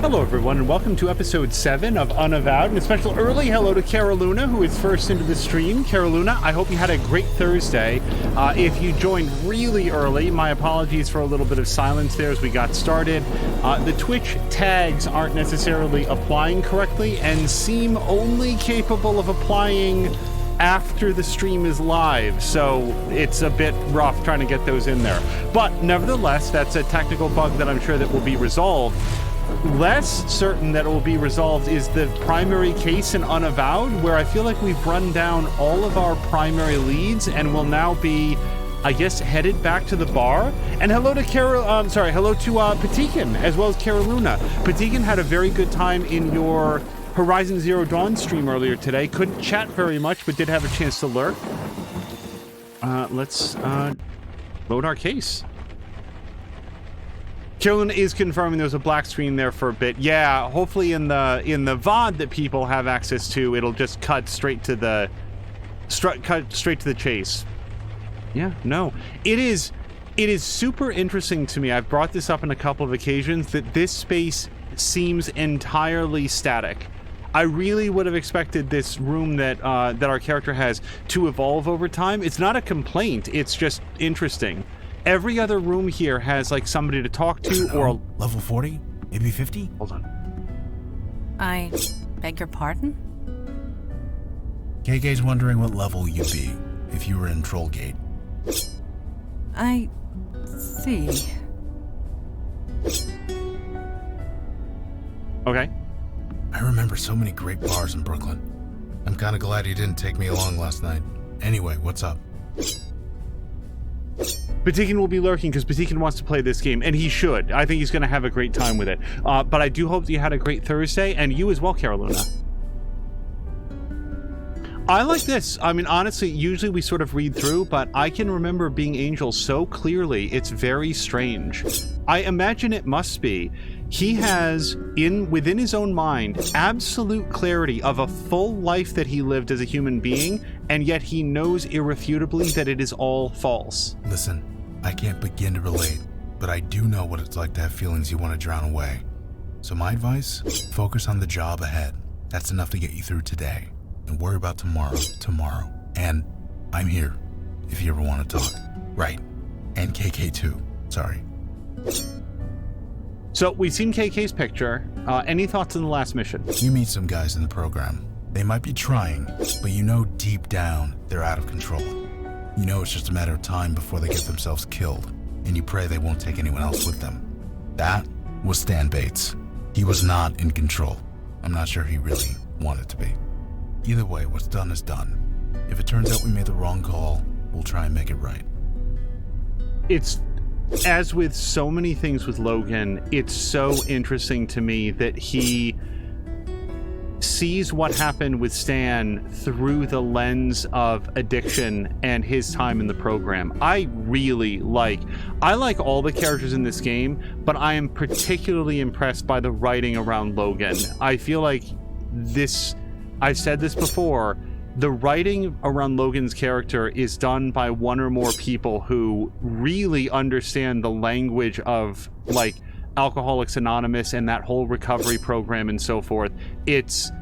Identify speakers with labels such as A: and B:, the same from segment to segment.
A: Hello everyone, and welcome to episode 7 of Unavowed, and a special early hello to Caroluna, who is first into the stream. Caroluna, I hope you had a great Thursday. If you joined really early, my apologies for a little bit of silence there as we got started. The Twitch tags aren't necessarily applying correctly and seem only capable of applying after the stream is live, so it's a bit rough trying to get those in there. But nevertheless, that's a technical bug that I'm sure that will be resolved. Less certain that it will be resolved is the primary case in Unavowed, where I feel like we've run down all of our primary leads and will now be, I guess, headed back to the bar. And hello to hello to Patikin, as well as Caroluna. Patikin had a very good time in your Horizon Zero Dawn stream earlier today. Couldn't chat very much, but did have a chance to lurk. Let's load our case. Carolina is confirming there's a black screen there for a bit. Yeah, hopefully in the VOD that people have access to, it'll just cut straight to the chase. Yeah, no. It is super interesting to me. I've brought this up on a couple of occasions that this space seems entirely static. I really would have expected this room that our character has to evolve over time. It's not a complaint, it's just interesting. Every other room here has like somebody to talk to or
B: level 40, maybe 50.
A: Hold on.
C: I beg your pardon?
B: KK's wondering what level you'd be if you were in Trollgate.
C: I see.
A: Okay.
B: I remember so many great bars in Brooklyn. I'm kind of glad you didn't take me along last night. Anyway, what's up?
A: Patikin will be lurking because Patikin wants to play this game, and he should. I think he's going to have a great time with it. But I do hope that you had a great Thursday, and you as well, Carolina. I like this. I mean, honestly, usually we sort of read through, but I can remember Being Angel so clearly, it's very strange. I imagine it must be. He has, within his own mind, absolute clarity of a full life that he lived as a human being, and yet he knows irrefutably that it is all false.
B: Listen, I can't begin to relate, but I do know what it's like to have feelings you want to drown away. So my advice, focus on the job ahead. That's enough to get you through today. And worry about tomorrow. And I'm here, if you ever want to talk. Right. And KK too. Sorry.
A: So, we've seen KK's picture. Any thoughts on the last mission?
B: You meet some guys in the program. They might be trying, but you know deep down they're out of control. You know it's just a matter of time before they get themselves killed, and you pray they won't take anyone else with them. That was Stan Bates. He was not in control. I'm not sure he really wanted to be. Either way, what's done is done. If it turns out we made the wrong call, we'll try and make it right.
A: It's, as with so many things with Logan, it's so interesting to me that he sees what happened with Stan through the lens of addiction and his time in the program. I like all the characters in this game, but I am particularly impressed by the writing around Logan. I feel like this, I've said this before, the writing around Logan's character is done by one or more people who really understand the language of, like, Alcoholics Anonymous and that whole recovery program and so forth. It's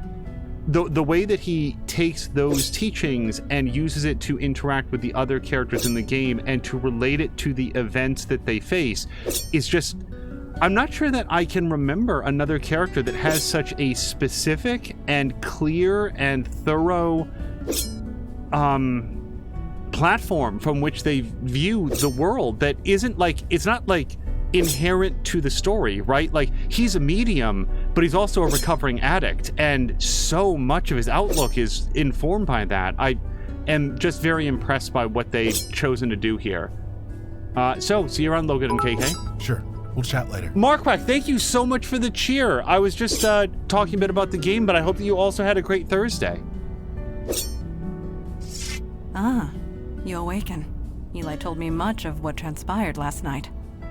A: the way that he takes those teachings and uses it to interact with the other characters in the game and to relate it to the events that they face is just... I'm not sure that I can remember another character that has such a specific and clear and thorough platform from which they view the world that isn't like, it's not like inherent to the story, right? Like, he's a medium, but he's also a recovering addict, and so much of his outlook is informed by that. I am just very impressed by what they've chosen to do here. So, see you around, Logan and KK.
B: Sure. We'll chat later.
A: Markwack, thank you so much for the cheer. I was just talking a bit about the game, but I hope that you also had a great Thursday.
C: Ah, you awaken. Eli told me much of what transpired last night.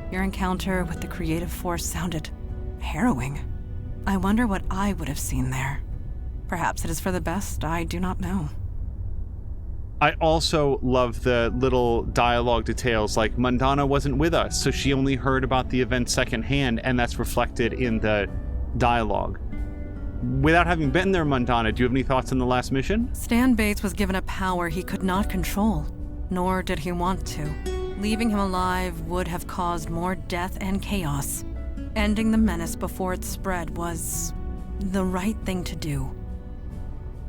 C: Your encounter with the creative force sounded harrowing. I wonder what I would have seen there. Perhaps it is for the best, I do not know.
A: I also love the little dialogue details, like Mundana wasn't with us, so she only heard about the event secondhand, and that's reflected in the dialogue. Without having been there, Montana, do you have any thoughts on the last mission?
C: Stan Bates was given a power he could not control, nor did he want to. Leaving him alive would have caused more death and chaos. Ending the menace before it spread was the right thing to do.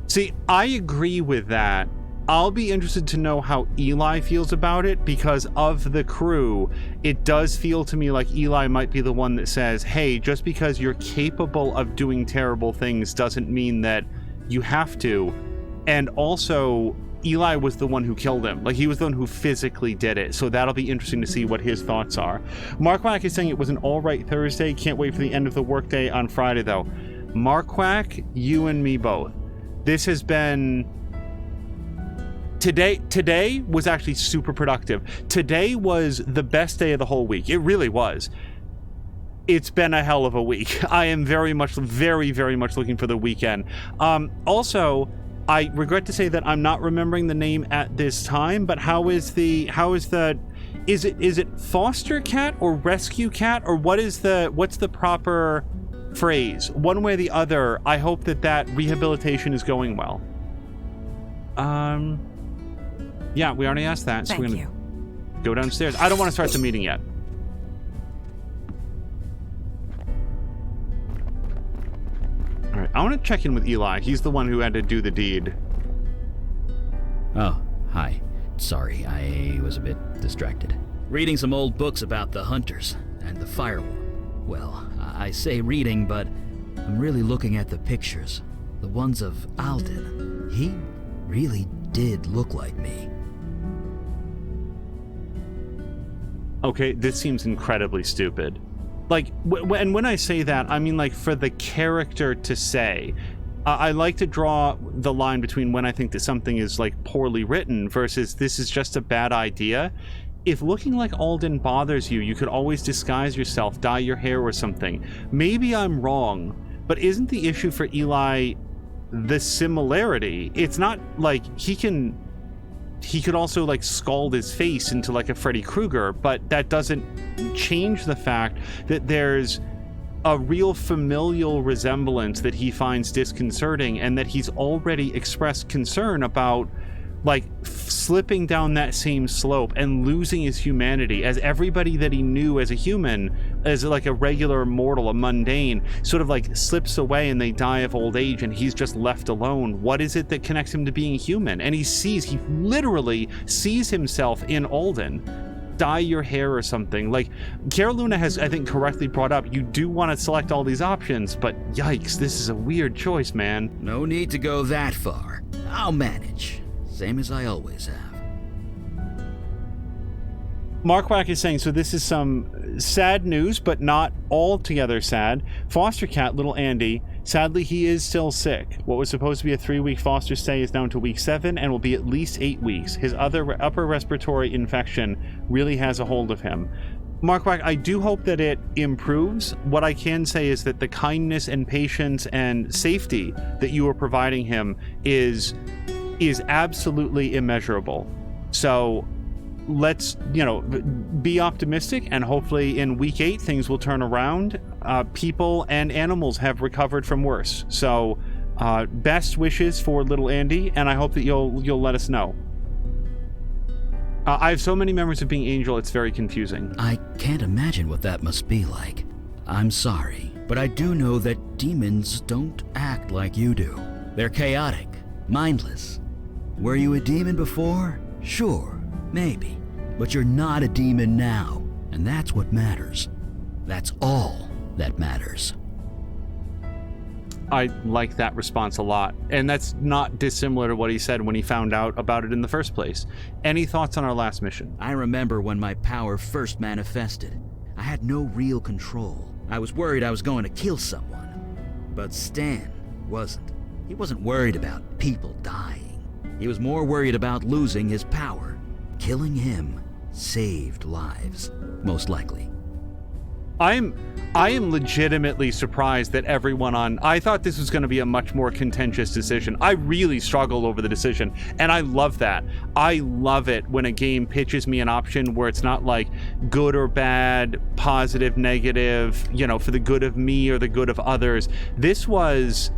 A: See, I agree with that. I'll be interested to know how Eli feels about it, because of the crew, it does feel to me like Eli might be the one that says, hey, just because you're capable of doing terrible things doesn't mean that you have to. And also, Eli was the one who killed him. Like, he was the one who physically did it. So that'll be interesting to see what his thoughts are. Mark Wack is saying it was an all right Thursday. Can't wait for the end of the workday on Friday, though. Mark Wack, you and me both. This has been... Today was actually super productive. Today was the best day of the whole week. It really was. It's been a hell of a week. I am very much looking for the weekend. Also, I regret to say that I'm not remembering the name at this time, but is it foster cat or rescue cat, or what's the proper phrase? One way or the other, I hope that rehabilitation is going well. Yeah, we already asked that, so we're gonna go downstairs. I don't want to start the meeting yet. All right, I want to check in with Eli. He's the one who had to do the deed.
D: Oh, hi. Sorry, I was a bit distracted. Reading some old books about the Hunters and the Firewall. Well, I say reading, but I'm really looking at the pictures. The ones of Alden. He really did look like me.
A: Okay, this seems incredibly stupid. Like, and when I say that, I mean, like, for the character to say. I like to draw the line between when I think that something is, like, poorly written versus this is just a bad idea. If looking like Alden bothers you, you could always disguise yourself, dye your hair or something. Maybe I'm wrong, but isn't the issue for Eli the similarity? It's not like he could also, like, scald his face into, like, a Freddy Krueger, but that doesn't change the fact that there's a real familial resemblance that he finds disconcerting, and that he's already expressed concern about, like, slipping down that same slope and losing his humanity, as everybody that he knew as a human, as like a regular mortal, a mundane, sort of like slips away and they die of old age and he's just left alone. What is it that connects him to being human? And he literally sees himself in Alden. Dye your hair or something. Like, Cara Luna has, I think, correctly brought up, you do want to select all these options, but yikes, this is a weird choice, man.
D: No need to go that far. I'll manage. Same as I always have.
A: Mark Wack is saying, so this is some sad news, but not altogether sad. Foster cat, little Andy, sadly he is still sick. What was supposed to be a 3-week foster stay is down to week 7 and will be at least 8 weeks. His upper respiratory infection really has a hold of him. Mark Wack, I do hope that it improves. What I can say is that the kindness and patience and safety that you are providing him is absolutely immeasurable. So let's, be optimistic, and hopefully in week 8 things will turn around. People and animals have recovered from worse. So best wishes for little Andy, and I hope that you'll let us know. I have so many memories of being Angel, it's very confusing.
D: I can't imagine what that must be like. I'm sorry, but I do know that demons don't act like you do. They're chaotic, mindless. Were you a demon before? Sure, maybe. But you're not a demon now, and that's what matters. That's all that matters.
A: I like that response a lot, and that's not dissimilar to what he said when he found out about it in the first place. Any thoughts on our last mission?
D: I remember when my power first manifested. I had no real control. I was worried I was going to kill someone. But Stan wasn't. He wasn't worried about people dying. He was more worried about losing his power. Killing him saved lives, most likely.
A: I am legitimately surprised that everyone I thought this was going to be a much more contentious decision. I really struggled over the decision, and I love that. I love it when a game pitches me an option where it's not like good or bad, positive, negative, you know, for the good of me or the good of others. This was,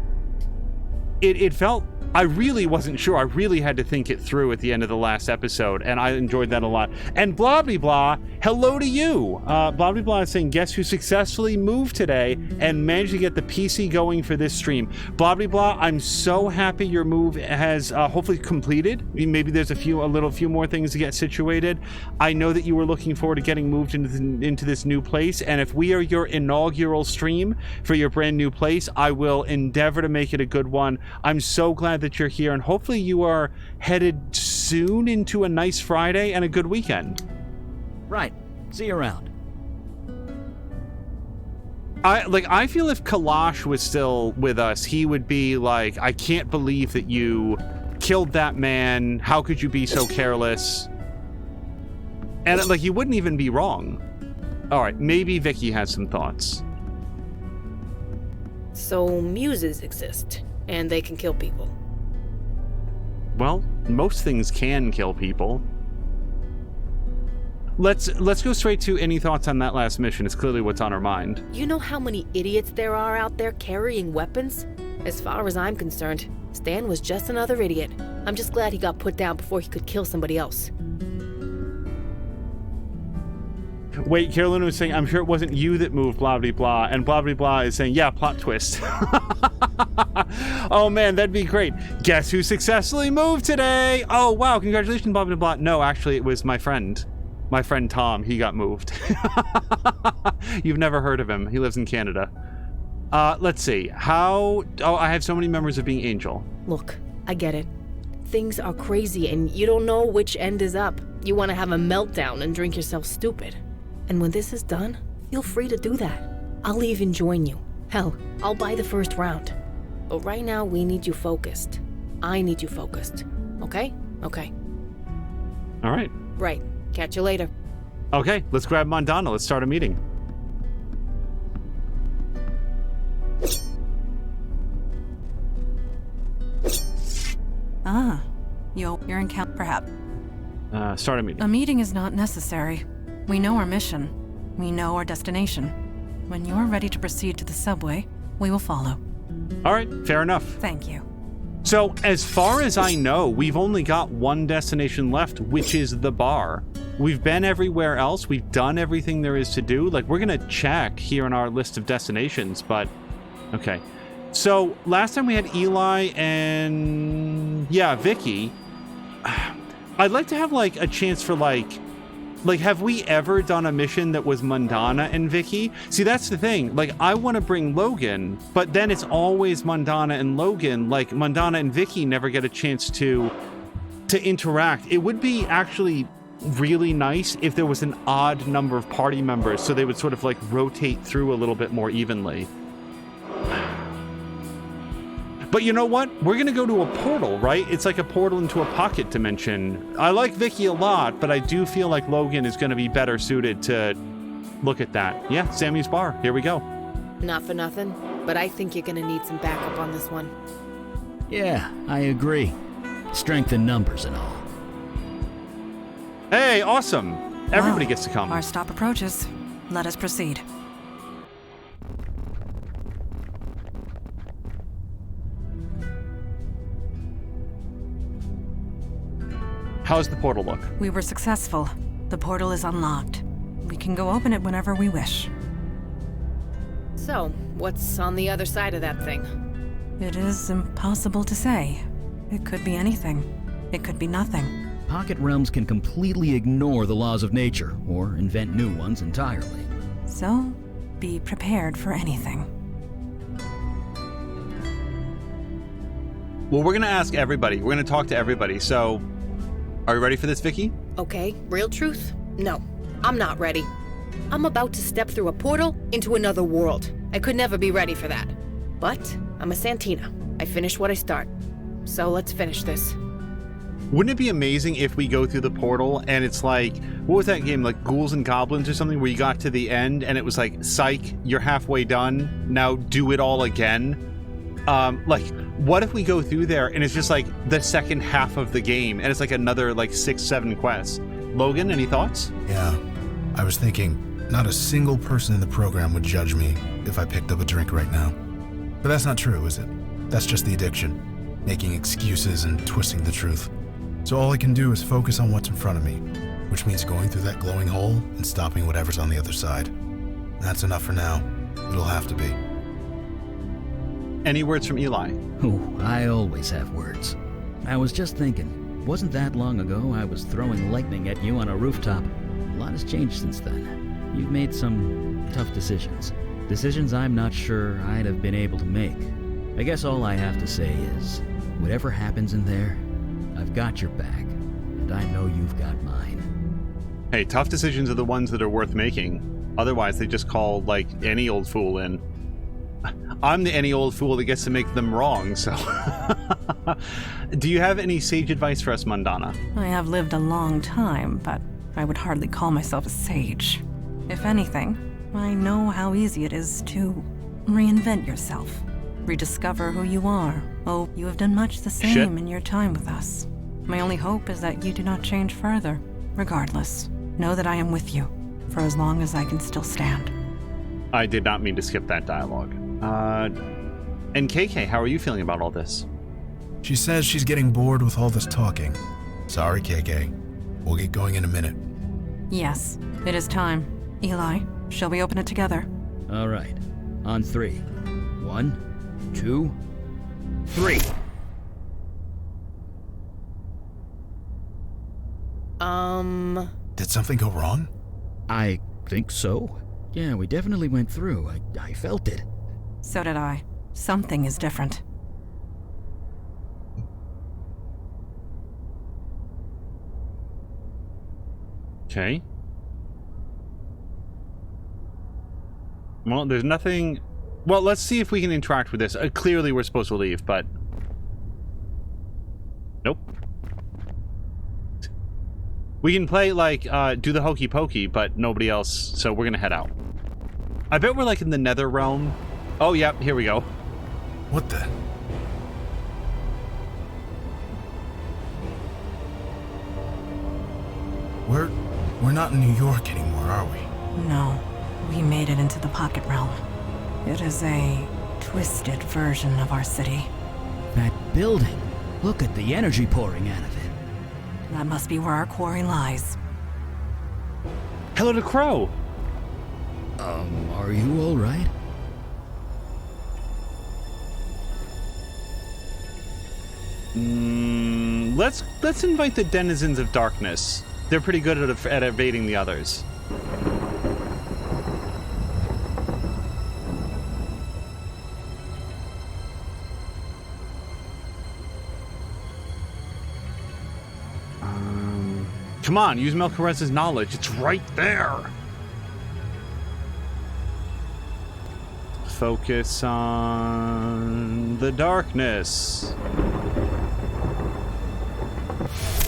A: it felt, I really wasn't sure. I really had to think it through at the end of the last episode, and I enjoyed that a lot. And blah blah blah, hello to you. Blah blah blah is saying, guess who successfully moved today and managed to get the PC going for this stream. Blah blah blah, I'm so happy your move has hopefully completed. Maybe there's a few more things to get situated. I know that you were looking forward to getting moved into this new place, and if we are your inaugural stream for your brand new place, I will endeavor to make it a good one. I'm so glad that you're here, and hopefully you are headed soon into a nice Friday and a good weekend.
D: Right. See you around.
A: I feel if Kalash was still with us, he would be like, I can't believe that you killed that man. How could you be so careless? And like, he wouldn't even be wrong. All right, maybe Vicky has some thoughts.
E: So muses exist, and they can kill people.
A: Well, most things can kill people. Let's go straight to any thoughts on that last mission. It's clearly what's on our mind.
E: You know how many idiots there are out there carrying weapons? As far as I'm concerned, Stan was just another idiot. I'm just glad he got put down before he could kill somebody else.
A: Wait, Carolina was saying, I'm sure it wasn't you that moved blah blah blah, and blah blah blah is saying, yeah, plot twist. Oh man, that'd be great. Guess who successfully moved today? Oh wow, congratulations, blah blah blah. No, actually it was my friend Tom. He got moved. You've never heard of him. He lives in Canada. Let's see. I have so many memories of being Angel.
E: Look, I get it. Things are crazy and you don't know which end is up. You want to have a meltdown and drink yourself stupid. And when this is done, feel free to do that. I'll even join you. Hell, I'll buy the first round. But right now, we need you focused. I need you focused. Okay? Okay.
A: All right.
E: Right. Catch you later.
A: Okay, let's grab Mondana. Let's start a meeting.
C: You're in camp, perhaps.
A: Start a meeting.
C: A meeting is not necessary. We know our mission. We know our destination. When you're ready to proceed to the subway, we will follow.
A: All right, fair enough.
C: Thank you.
A: So, as far as I know, we've only got one destination left, which is the bar. We've been everywhere else. We've done everything there is to do. Like, we're going to check here in our list of destinations, but... Okay. So, last time we had Eli and... Yeah, Vicky. I'd like to have, like, a chance for, like, have we ever done a mission that was Mondana and Vicky? See, that's the thing. Like, I want to bring Logan, but then it's always Mondana and Logan. Like, Mondana and Vicky never get a chance to interact. It would be actually really nice if there was an odd number of party members, so they would sort of, like, rotate through a little bit more evenly. But you know what? We're going to go to a portal, right? It's like a portal into a pocket dimension. I like Vicky a lot, but I do feel like Logan is going to be better suited to look at that. Yeah, Sammy's bar. Here we go.
E: Not for nothing, but I think you're gonna need some backup on this one.
D: Yeah, I agree. Strength in numbers and all.
A: Hey, awesome. Everybody
C: Wow.
A: gets to come.
C: Our stop approaches. Let us proceed.
A: How's the portal look?
C: We were successful. The portal is unlocked. We can go open it whenever we wish.
E: So, what's on the other side of that thing?
C: It is impossible to say. It could be anything. It could be nothing.
D: Pocket realms can completely ignore the laws of nature, or invent new ones entirely.
C: So, be prepared for anything.
A: Well, we're going to ask everybody. We're going to talk to everybody. So, are you ready for this, Vicky?
E: Okay, real truth? No, I'm not ready. I'm about to step through a portal into another world. I could never be ready for that. But I'm a Santina. I finish what I start. So let's finish this.
A: Wouldn't it be amazing if we go through the portal and it's like what was that game, like Ghouls and Goblins or something, where you got to the end and it was like, psych, you're halfway done, now do it all again. Like, what if we go through there and it's just like the second half of the game and it's like another like 6-7 quests? Logan, any thoughts?
B: Yeah, I was thinking not a single person in the program would judge me if I picked up a drink right now. But that's not true, is it? That's just the addiction, making excuses and twisting the truth. So all I can do is focus on what's in front of me, which means going through that glowing hole and stopping whatever's on the other side. That's enough for now. It'll have to be.
A: Any words from Eli?
D: Oh, I always have words. I was just thinking, wasn't that long ago I was throwing lightning at you on a rooftop? A lot has changed since then. You've made some tough decisions. Decisions I'm not sure I'd have been able to make. I guess all I have to say is, whatever happens in there, I've got your back, and I know you've got mine.
A: Hey, tough decisions are the ones that are worth making. Otherwise, they just call, like, any old fool in. I'm the any old fool that gets to make them wrong, so... Do you have any sage advice for us, Mundana?
C: I have lived a long time, but I would hardly call myself a sage. If anything, I know how easy it is to reinvent yourself, rediscover who you are. Oh, you have done much the same in your time with us. My only hope is that you do not change further. Regardless, know that I am with you, for as long as I can still stand.
A: I did not mean to skip that dialogue. And KK, how are you feeling about all this?
B: She says she's getting bored with all this talking. Sorry, KK. We'll get going in a minute.
C: Yes, it is time. Eli, shall we open it together?
D: All right, on 3. 1, 2, 3.
B: Did something go wrong?
D: I think so. Yeah, we definitely went through. I felt it.
C: So did I. Something is different.
A: Okay. Well, there's nothing... Well, let's see if we can interact with this. Clearly we're supposed to leave, but... Nope. We can play, like, do the hokey pokey, but nobody else, so we're gonna head out. I bet we're, like, in the nether realm. Oh, yep, here we go.
B: What the? We're not in New York anymore, are we?
C: No, we made it into the Pocket Realm. It is a twisted version of our city.
D: That building. Look at the energy pouring out of it.
C: That must be where our quarry lies.
A: Hello to Crow!
D: Are you all right?
A: Let's invite the denizens of darkness. They're pretty good at evading the others. Come on, use Melchorez's knowledge. It's right there. Focus on the darkness.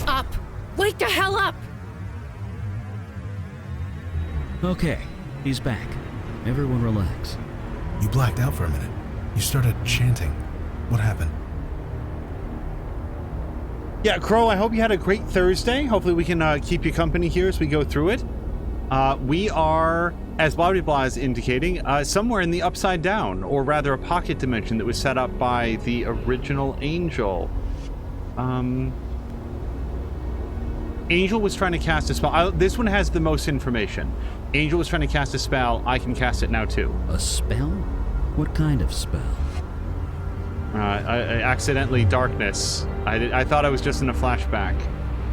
E: Up! Wake the hell up!
D: Okay, he's back. Everyone relax.
B: You blacked out for a minute. You started chanting. What happened?
A: Yeah, Crow, I hope you had a great Thursday. Hopefully we can keep you company here as we go through it. We are, as Blah Blah Blah is indicating, somewhere in the Upside Down, or rather a pocket dimension that was set up by the original Angel. Angel was trying to cast a spell. This one has the most information. Angel was trying to cast a spell. I can cast it now, too.
D: A spell? What kind of spell?
A: I accidentally darkness. I thought I was just in a flashback.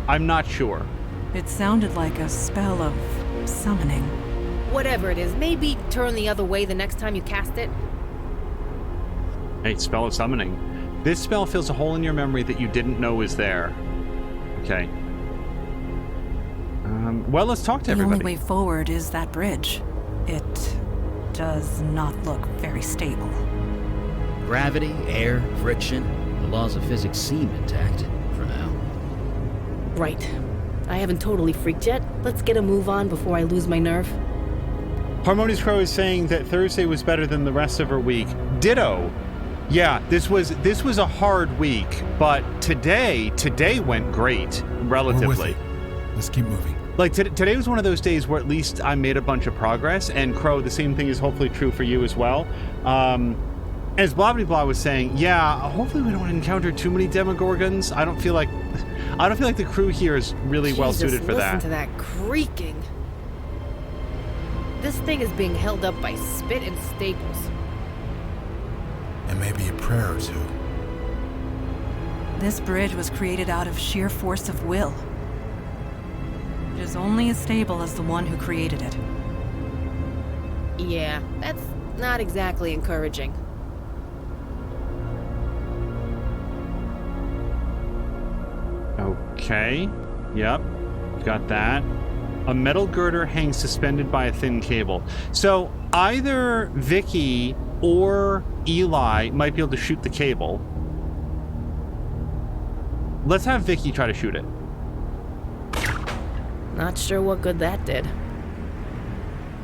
A: I'm not sure.
C: It sounded like a spell of summoning.
E: Whatever it is, maybe turn the other way the next time you cast it.
A: Hey, spell of summoning. This spell fills a hole in your memory that you didn't know was there. Okay. Well, let's talk to everybody.
C: The only way forward is that bridge. It does not look very stable.
D: Gravity, air, friction. The laws of physics seem intact, for now.
E: Right. I haven't totally freaked yet. Let's get a move on before I lose my nerve.
A: Harmonious Crow is saying that Thursday was better than the rest of her week. Ditto. Yeah, this was a hard week, but today went great, relatively.
B: We're with you. Let's keep moving.
A: Like, today was one of those days where at least I made a bunch of progress, and Crow, the same thing is hopefully true for you as well. As Blah was saying, yeah, hopefully we don't encounter too many Demogorgons. I don't feel like the crew here is really well suited for that.
E: Listen to that creaking. This thing is being held up by spit and staples.
B: And maybe a prayer or two.
C: This bridge was created out of sheer force of will. It is only as stable as the one who created it.
E: Yeah, that's not exactly encouraging.
A: Okay. Yep. Got that. A metal girder hangs suspended by a thin cable. So either Vicky or Eli might be able to shoot the cable. Let's have Vicky try to shoot it.
E: Not sure what good that did.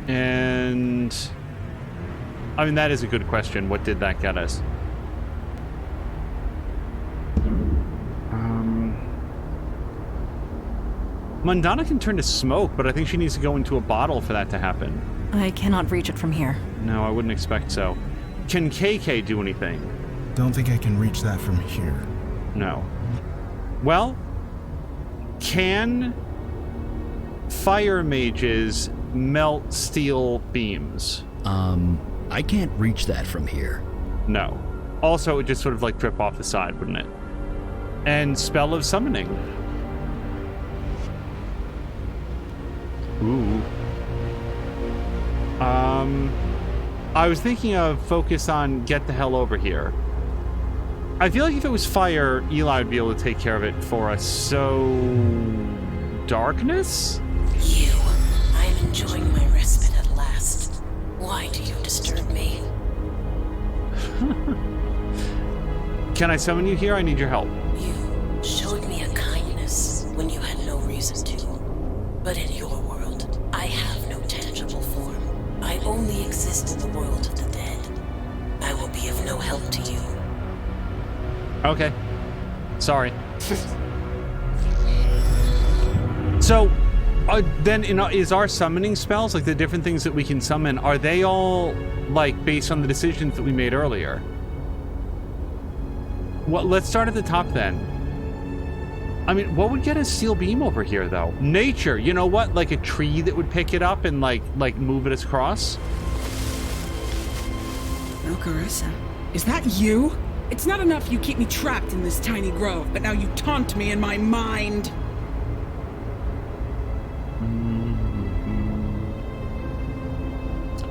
A: And I mean, that is a good question. What did that get us? Mundana can turn to smoke, but I think she needs to go into a bottle for that to happen.
C: I cannot reach it from here.
A: No, I wouldn't expect so. Can KK do anything?
B: Don't think I can reach that from here.
A: No. Well, can fire mages melt steel beams?
D: I can't reach that from here.
A: No. Also, it would just sort of like drip off the side, wouldn't it? And spell of summoning. Ooh. I was thinking of focus on get the hell over here. I feel like if it was fire, Eli would be able to take care of it for us. So, darkness?
F: You. I'm enjoying my respite at last. Why do you disturb me?
A: Can I summon you here? I need your help.
F: You showed me a kindness when you had no reason to. But in your world, I have no tangible form. I only exist in the world of the dead. I will be of no help to you.
A: Okay. Sorry. So, then is our summoning spells, like the different things that we can summon, are they all, like, based on the decisions that we made earlier? Well, let's start at the top then. I mean, what would get a steel beam over here, though? Nature. You know what? Like a tree that would pick it up and, like move it across?
G: Oh, Carissa, is that you? It's not enough you keep me trapped in this tiny grove, but now you taunt me in my mind.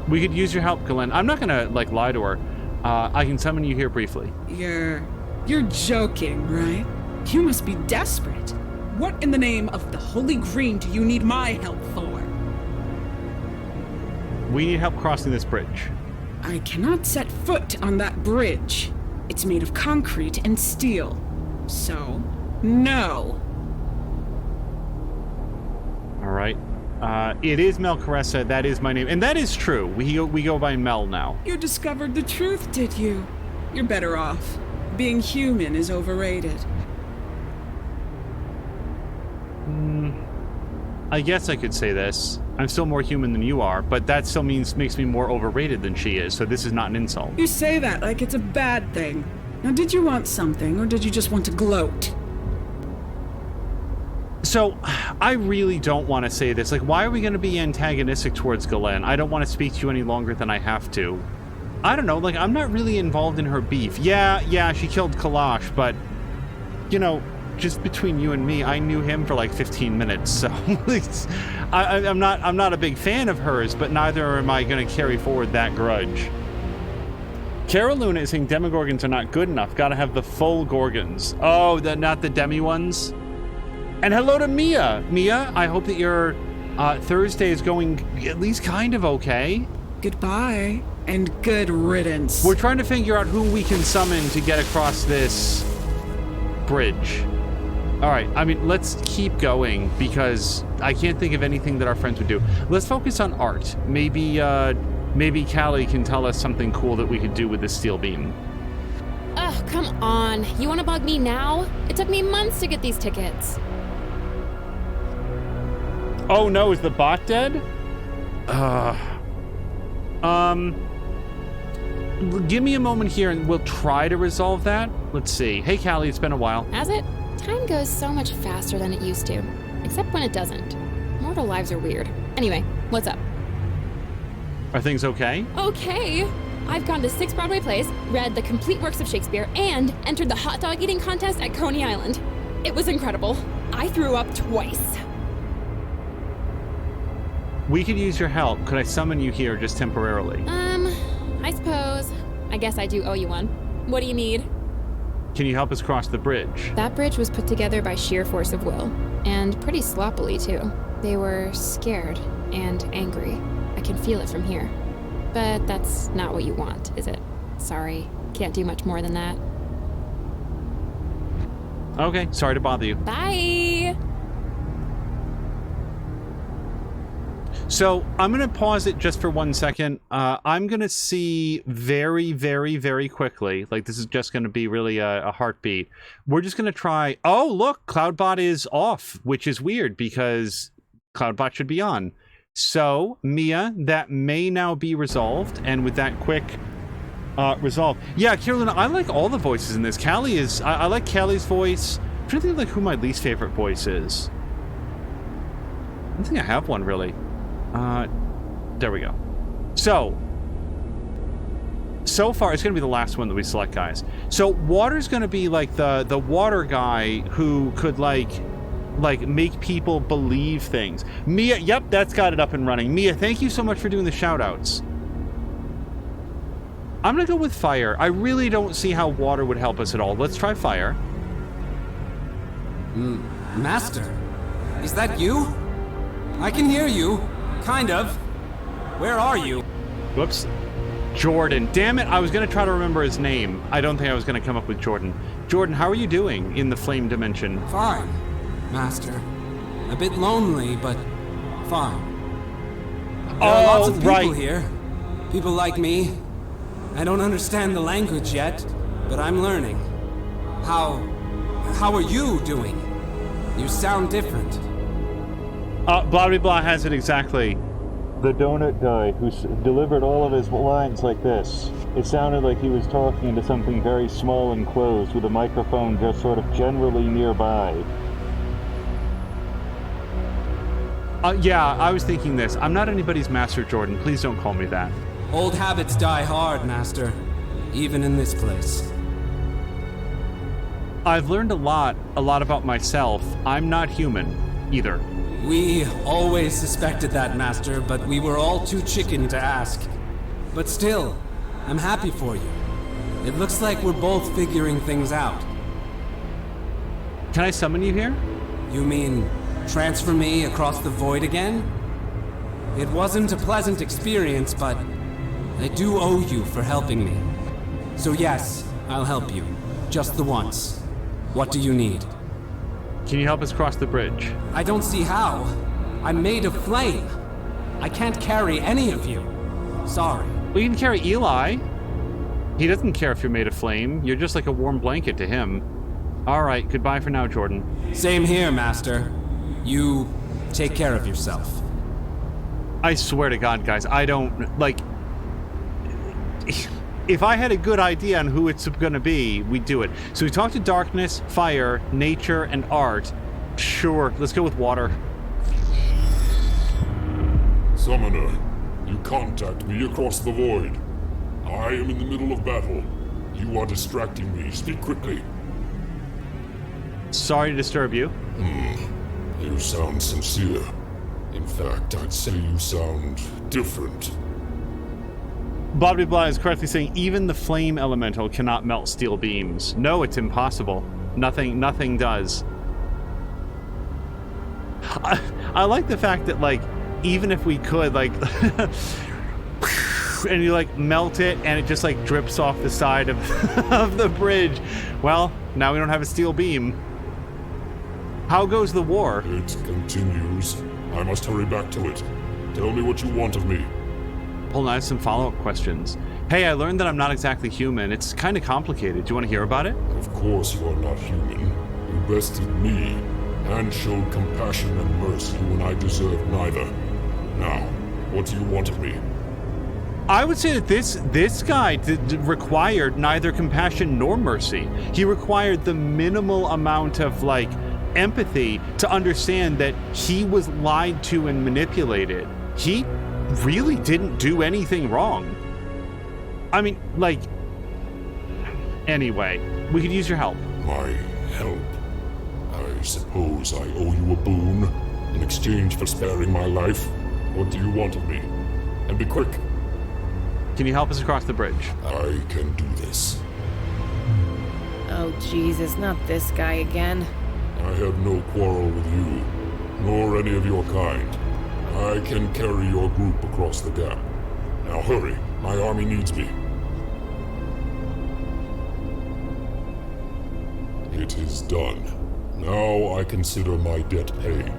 A: We could use your help, Galen. I'm not gonna, like, lie to her. I can summon you here briefly.
G: You're joking, right? You must be desperate. What in the name of the Holy Green do you need my help for?
A: We need help crossing this bridge.
G: I cannot set foot on that bridge. It's made of concrete and steel. So, no.
A: All right. It is Mel Caressa. That is my name. And that is true. We go by Mel now.
G: You discovered the truth, did you? You're better off. Being human is overrated.
A: I guess I could say this. I'm still more human than you are, but that still makes me more overrated than she is, so this is not an insult.
G: You say that like it's a bad thing. Now, did you want something, or did you just want to gloat?
A: So, I really don't want to say this. Like, why are we going to be antagonistic towards Galen? I don't want to speak to you any longer than I have to. I don't know, like, I'm not really involved in her beef. Yeah, she killed Kalash, but, you know, just between you and me, I knew him for like 15 minutes, so I'm not a big fan of hers, but neither am I going to carry forward that grudge. Carol Luna is saying Demogorgons are not good enough. Gotta have the full Gorgons. Oh, not the demi ones? And hello to Mia. Mia, I hope that your Thursday is going at least kind of okay.
G: Goodbye, and good riddance.
A: We're trying to figure out who we can summon to get across this bridge. All right, I mean, let's keep going because I can't think of anything that our friends would do. Let's focus on art. Maybe Callie can tell us something cool that we could do with this steel beam.
H: Ugh, come on. You want to bug me now? It took me months to get these tickets.
A: Oh no, is the bot dead? Give me a moment here and we'll try to resolve that. Let's see. Hey, Callie, it's been a while.
H: Has it? Time goes so much faster than it used to. Except when it doesn't. Mortal lives are weird. Anyway, what's up?
A: Are things okay?
H: Okay. I've gone to 6 Broadway plays, read the complete works of Shakespeare, and entered the hot dog eating contest at Coney Island. It was incredible. I threw up twice.
A: We could use your help. Could I summon you here just temporarily?
H: I suppose. I guess I do owe you one. What do you need?
A: Can you help us cross the bridge?
H: That bridge was put together by sheer force of will. And pretty sloppily, too. They were scared and angry. I can feel it from here. But that's not what you want, is it? Sorry. Can't do much more than that.
A: Okay, sorry to bother you.
H: Bye!
A: So I'm going to pause it just for 1 second. I'm going to see very, very, very quickly. Like, this is just going to be really a heartbeat. We're just going to try... Oh, look! Cloudbot is off, which is weird because Cloudbot should be on. So, Mia, that may now be resolved. And with that quick resolve... Yeah, Carolina, I like all the voices in this. Callie is... I like Callie's voice. I'm trying to think like who my least favorite voice is. I don't think I have one, really. There we go. So far, it's going to be the last one that we select, guys. So Water's going to be like the water guy who could like make people believe things. Mia, yep, that's got it up and running. Mia, thank you so much for doing the shout-outs. I'm going to go with Fire. I really don't see how Water would help us at all. Let's try Fire.
I: Master, is that you? I can hear you. Kind of. Where are you?
A: Whoops. Jordan. Damn it, I was going to try to remember his name. I don't think I was going to come up with Jordan. Jordan, how are you doing in the flame dimension?
I: Fine, Master. A bit lonely, but fine. There are lots of people here. People like me. I don't understand the language yet, but I'm learning. How are you doing? You sound different.
A: Blah blah blah has it exactly. The donut guy who delivered all of his lines like this. It sounded like he was talking into something very small and closed with a microphone just sort of generally nearby. Yeah, I was thinking this. I'm not anybody's master, Jordan. Please don't call me that.
I: Old habits die hard, Master. Even in this place.
A: I've learned a lot about myself. I'm not human, either.
I: We always suspected that, Master, but we were all too chicken to ask. But still, I'm happy for you. It looks like we're both figuring things out.
A: Can I summon you here?
I: You mean transfer me across the void again? It wasn't a pleasant experience, but I do owe you for helping me. So yes, I'll help you. Just the once. What do you need?
A: Can you help us cross the bridge?
I: I don't see how. I'm made of flame. I can't carry any of you. Sorry.
A: We can carry Eli. He doesn't care if you're made of flame. You're just like a warm blanket to him. All right, goodbye for now, Jordan.
I: Same here, Master. You take care of yourself.
A: I swear to God, guys, I don't, like... If I had a good idea on who it's going to be, we'd do it. So we talked to darkness, fire, nature, and art. Sure, let's go with water.
J: Summoner, you contact me across the void. I am in the middle of battle. You are distracting me. Speak quickly.
A: Sorry to disturb you.
J: You sound sincere. In fact, I'd say you sound different.
A: Blah blah is correctly saying even the flame elemental cannot melt steel beams. No, it's impossible. Nothing does. I like the fact that, like, even if we could, like, and you, like, melt it and it just, like, drips off the side of, of the bridge. Well, now we don't have a steel beam. How goes the war?
J: It continues. I must hurry back to it. Tell me what you want of me.
A: Hold on, I have some follow-up questions. Hey, I learned that I'm not exactly human. It's kind of complicated. Do you want to hear about it?
J: Of course you are not human. You bested me, and showed compassion and mercy when I deserved neither. Now, what do you want of me?
A: I would say that this guy required neither compassion nor mercy. He required the minimal amount of, like, empathy to understand that he was lied to and manipulated. He really didn't do anything wrong. I mean, like... Anyway, we could use your help.
J: My help? I suppose I owe you a boon in exchange for sparing my life. What do you want of me? And be quick.
A: Can you help us across the bridge?
J: I can do this.
E: Oh, Jesus, not this guy again.
J: I have no quarrel with you, nor any of your kind. I can carry your group across the gap. Now hurry, my army needs me. It is done. Now I consider my debt paid.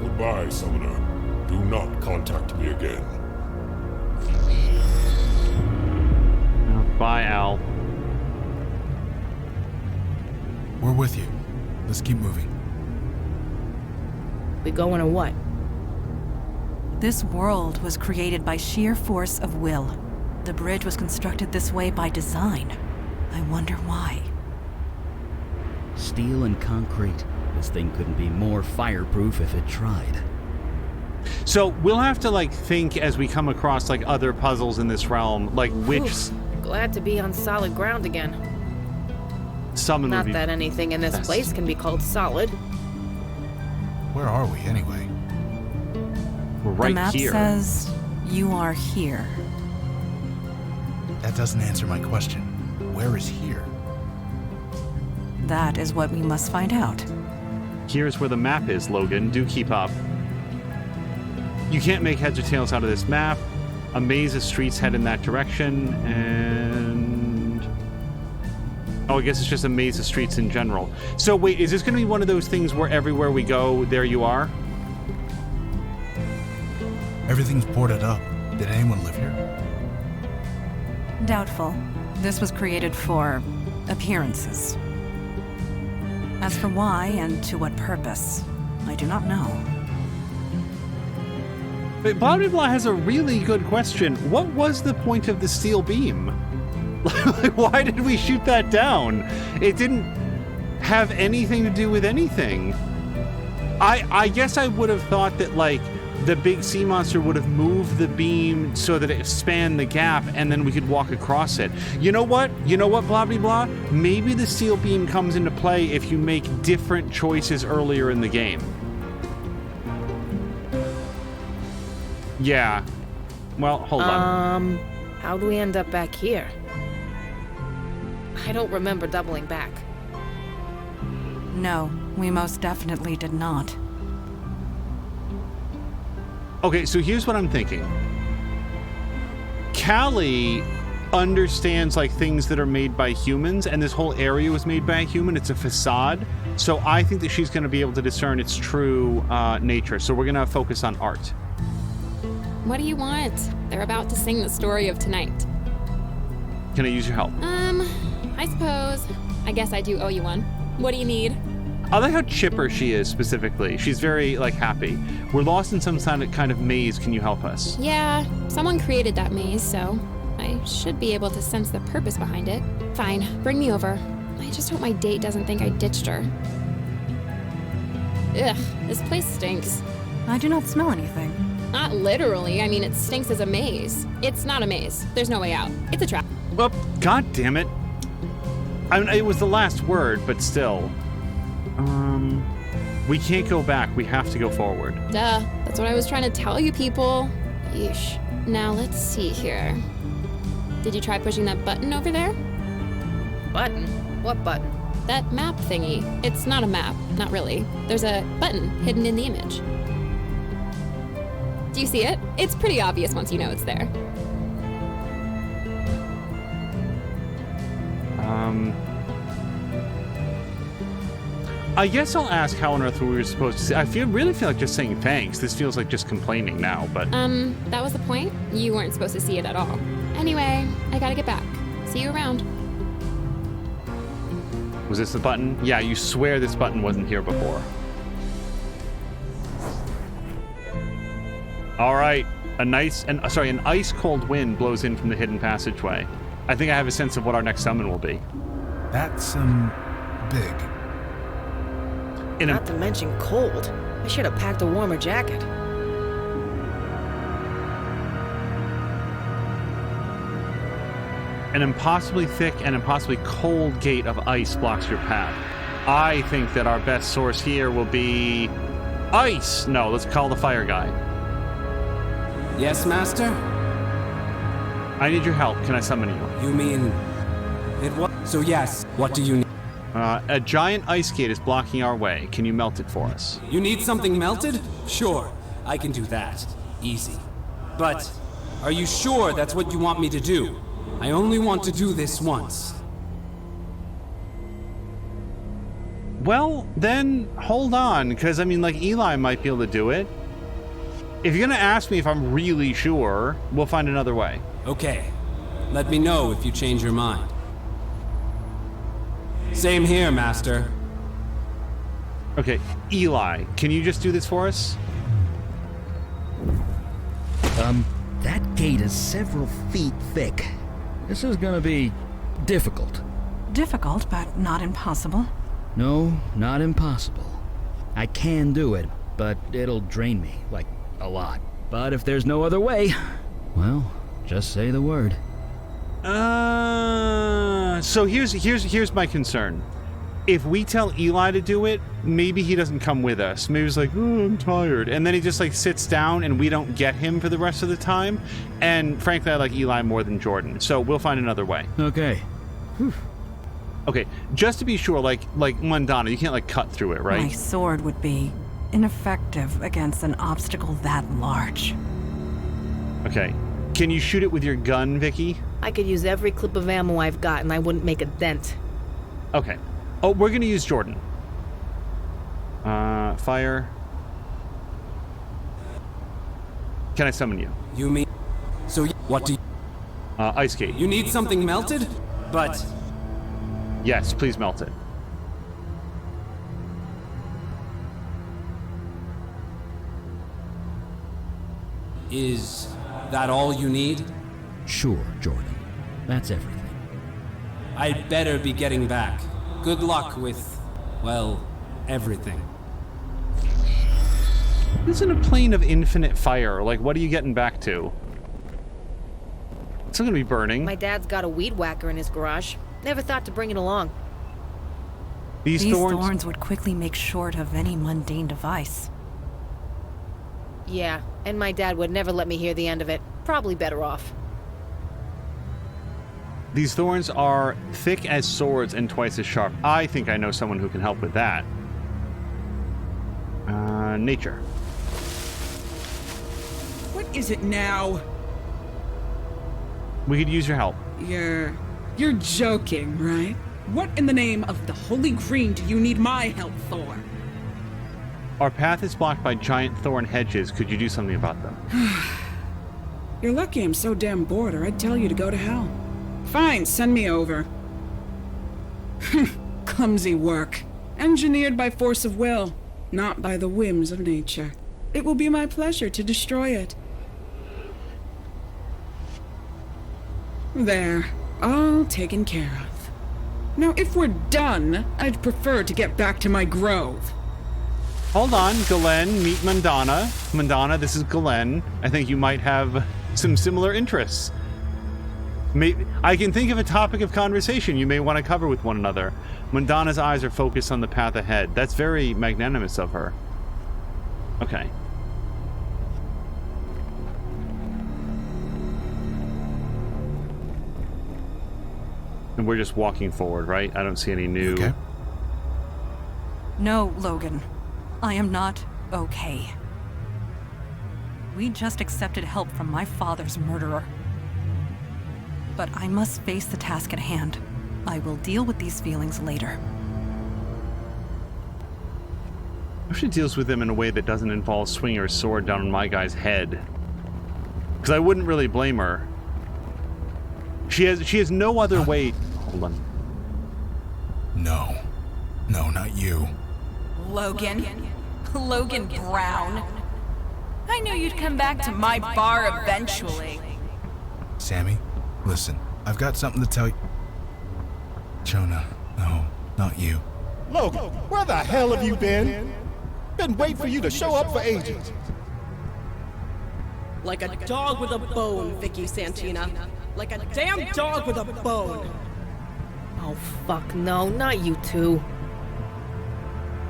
J: Goodbye, Summoner. Do not contact me again.
A: Bye, Al.
B: We're with you. Let's keep moving.
E: We going or what?
C: This world was created by sheer force of will. The bridge was constructed this way by design. I wonder why.
D: Steel and concrete. This thing couldn't be more fireproof if it tried.
A: So we'll have to, like, think as we come across, like, other puzzles in this realm, like which...
E: Oof, glad to be on solid ground again.
A: Summon
E: Not that anything in this place can be called solid.
B: Where are we, anyway?
A: We're right
C: the map
A: here.
C: says you are here.
B: That doesn't answer my question. Where is here?
C: That is what we must find out.
A: Here's where the map is, Logan. Do keep up. You can't make heads or tails out of this map. A maze of streets head in that direction, and... Oh, I guess it's just a maze of streets in general. So wait, is this going to be one of those things where everywhere we go, there you are?
B: Everything's boarded up. Did anyone live here?
C: Doubtful. This was created for appearances. As for why and to what purpose, I do not know.
A: But Blah Blah Blah has a really good question. What was the point of the steel beam? Why did we shoot that down? It didn't have anything to do with anything. I guess I would have thought that, like, the big sea monster would have moved the beam so that it spanned the gap and then we could walk across it. You know what? You know what, Blah Blah Blah? Maybe the steel beam comes into play if you make different choices earlier in the game. Yeah. Well, hold on.
E: How do we end up back here? I don't remember doubling back.
C: No, we most definitely did not.
A: Okay, so here's what I'm thinking. Callie understands, like, things that are made by humans, and this whole area was made by a human. It's a facade. So I think that she's going to be able to discern its true nature. So we're going to focus on art.
H: What do you want? They're about to sing the story of tonight.
A: Can I use your help?
H: I suppose. I guess I do owe you one. What do you need?
A: I like how chipper she is, specifically. She's very, like, happy. We're lost in some kind of maze. Can you help us?
H: Yeah, someone created that maze, so I should be able to sense the purpose behind it. Fine, bring me over. I just hope my date doesn't think I ditched her. Ugh, this place stinks.
C: I do not smell anything.
H: Not literally, I mean it stinks as a maze. It's not a maze. There's no way out. It's a trap.
A: Well, god damn it. I mean, it was the last word, but still. We can't go back. We have to go forward.
H: Duh, that's what I was trying to tell you people. Yeesh. Now let's see here. Did you try pushing that button over there?
E: Button? What button?
H: That map thingy. It's not a map, not really. There's a button hidden in the image. Do you see it? It's pretty obvious once you know it's there.
A: I guess I'll ask how on earth we were supposed to say. I really feel like just saying thanks. This feels like just complaining now, but...
H: That was the point? You weren't supposed to see it at all. Anyway, I gotta get back. See you around.
A: Was this the button? Yeah, you swear this button wasn't here before. All right. An ice-cold wind blows in from the hidden passageway. I think I have a sense of what our next summon will be.
B: That's, big.
E: Not to mention cold. I should have packed a warmer jacket.
A: An impossibly thick and impossibly cold gate of ice blocks your path. I think that our best source here will be... ice! No, let's call the fire guy.
I: Yes, Master?
A: I need your help. Can I summon you?
I: You mean... it was... So yes, what do you need?
A: A giant ice gate is blocking our way. Can you melt it for us?
I: You need something melted? Sure, I can do that. Easy. But, are you sure that's what you want me to do? I only want to do this once.
A: Well, then, hold on, because, I mean, like, Eli might be able to do it. If you're gonna ask me if I'm really sure, we'll find another way.
I: Okay. Let me know if you change your mind. Same here, Master.
A: Okay, Eli, can you just do this for us?
D: That gate is several feet thick. This is gonna be difficult.
C: Difficult, but not impossible.
D: No, not impossible. I can do it, but it'll drain me, like, a lot. But if there's no other way, well, just say the word.
A: So here's my concern. If we tell Eli to do it, maybe he doesn't come with us. Maybe he's like, oh, I'm tired. And then he just like sits down and we don't get him for the rest of the time. And frankly, I like Eli more than Jordan. So we'll find another way.
D: Okay. Whew.
A: Okay, just to be sure, like Mundana, you can't like cut through it, right?
C: My sword would be ineffective against an obstacle that large.
A: Okay. Can you shoot it with your gun, Vicky?
E: I could use every clip of ammo I've got and I wouldn't make a dent.
A: Okay. Oh, we're gonna use Jordan. Fire. Can I summon you?
I: You mean... So what do you...
A: Ice skate.
I: You need something melted? But...
A: Yes, please melt it.
I: Is that all you need?
D: Sure, Jordan. That's everything.
I: I'd better be getting back. Good luck with, well, everything.
A: This isn't a plane of infinite fire. Like, what are you getting back to? It's not gonna be burning.
E: My dad's got a weed whacker in his garage. Never thought to bring it along.
A: These
C: thorns would quickly make short of any mundane device.
E: Yeah, and my dad would never let me hear the end of it. Probably better off.
A: These thorns are thick as swords and twice as sharp. I think I know someone who can help with that. Nature.
G: What is it now?
A: We could use your help.
G: You're joking, right? What in the name of the Holy Green do you need my help for?
A: Our path is blocked by giant thorn hedges. Could you do something about them?
G: You're lucky I'm so damn bored, or I'd tell you to go to hell. Fine, send me over. Clumsy work. Engineered by force of will, not by the whims of nature. It will be my pleasure to destroy it. There, all taken care of. Now, if we're done, I'd prefer to get back to my grove.
A: Hold on, Galen, meet Mundana. Mundana, this is Galen. I think you might have some similar interests. Maybe, I can think of a topic of conversation you may want to cover with one another. Mundana's eyes are focused on the path ahead. That's very magnanimous of her. Okay. And we're just walking forward, right? I don't see any new...
B: Okay.
C: No, Logan. I am not okay. We just accepted help from my father's murderer. But I must face the task at hand. I will deal with these feelings later.
A: I hope she deals with him in a way that doesn't involve swinging her sword down on my guy's head. Because I wouldn't really blame her. She has no other way. Hold on.
B: No. No, not you.
K: Logan Brown. I knew you'd come back to my bar eventually.
B: Sammy, listen. I've got something to tell you. Jonah, no, not you.
L: Logan, where the hell have you been? Been waiting for you to show up for ages.
M: Like a dog with a bone, Vicky Santina. Like a damn dog with a bone.
E: Oh, fuck no, not you two.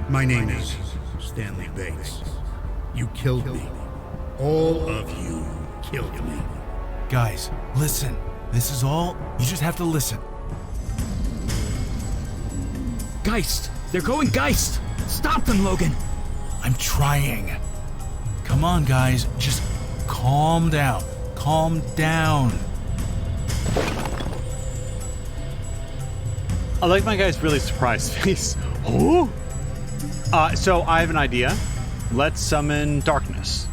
N: My name is Stanley Bates. You killed me. All of you killed me.
B: Guys, listen. This is all. You just have to listen.
D: Geist! They're going Geist! Stop them, Logan!
B: I'm trying. Come on, guys. Just calm down. Calm down.
A: I like my guy's really surprised face. Oh! So I have an idea. Let's summon darkness.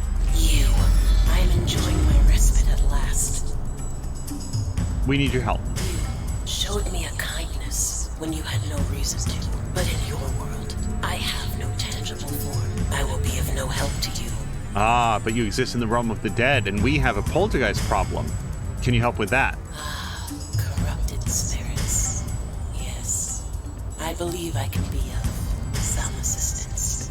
F: I'm enjoying my respite at last.
A: We need your help.
F: You showed me a kindness when you had no reason to. But in your world, I have no tangible form. I will be of no help to you.
A: Ah, but you exist in the realm of the dead, and we have a poltergeist problem. Can you help with that?
F: Corrupted spirits. Yes. I believe I can be of some assistance.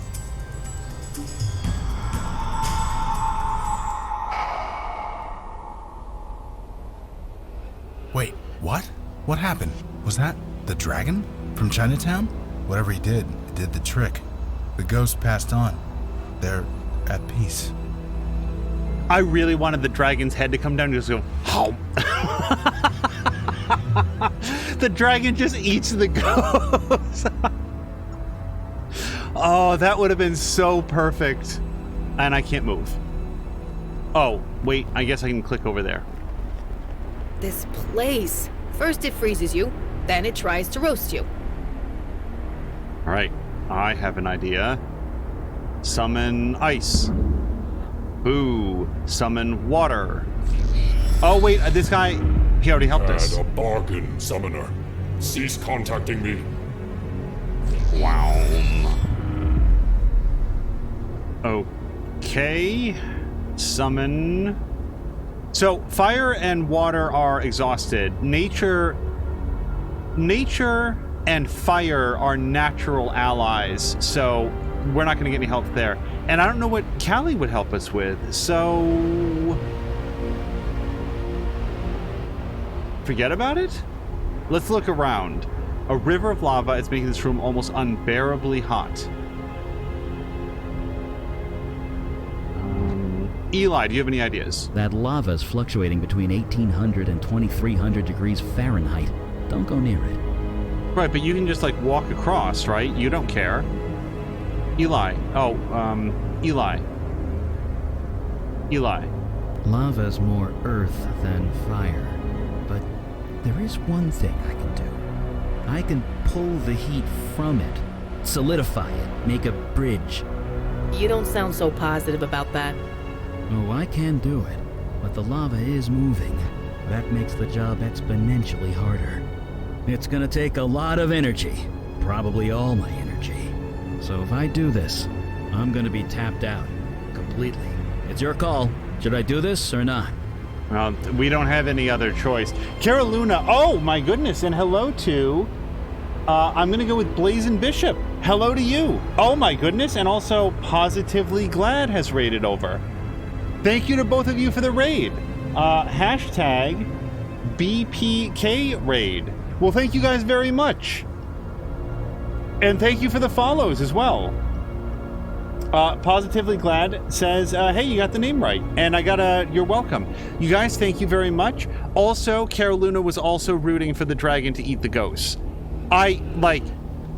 B: Wait, what? What happened? Was that the dragon from Chinatown? Whatever he did, it did the trick. The ghost passed on. They're at peace.
A: I really wanted the dragon's head to come down and just go, "How?" The dragon just eats the ghost. Oh, that would have been so perfect. And I can't move. Oh, wait, I guess I can click over there.
E: This place. First it freezes you, then it tries to roast you.
A: All right, I have an idea. Summon ice. Ooh, summon water. Oh, wait, this guy, he already helped us.
J: A bargain, summoner. Cease contacting me.
A: Wow. Okay. Summon. So, fire and water are exhausted. Nature and fire are natural allies, so we're not going to get any help there. And I don't know what Callie would help us with, so... forget about it? Let's look around. A river of lava is making this room almost unbearably hot. Eli, do you have any ideas?
D: That lava's fluctuating between 1800 and 2300 degrees Fahrenheit. Don't go near it.
A: Right, but you can just, like, walk across, right? You don't care. Eli. Oh, Eli. Eli.
D: Lava's more earth than fire. But there is one thing I can do. I can pull the heat from it, solidify it, make a bridge.
E: You don't sound so positive about that.
D: Oh, I can do it, but the lava is moving. That makes the job exponentially harder. It's gonna take a lot of energy, probably all my energy. So if I do this, I'm gonna be tapped out, completely. It's your call. Should I do this or not?
A: Well, we don't have any other choice. Cara Luna, oh my goodness, and hello to... I'm gonna go with Blazin' Bishop. Hello to you. Oh my goodness, and also Positively Glad has raided over. Thank you to both of you for the raid. Hashtag BPK raid. Well, thank you guys very much. And thank you for the follows as well. Positively Glad says, hey, you got the name right. And I got a, you're welcome. You guys, thank you very much. Also, Cara Luna was also rooting for the dragon to eat the ghosts.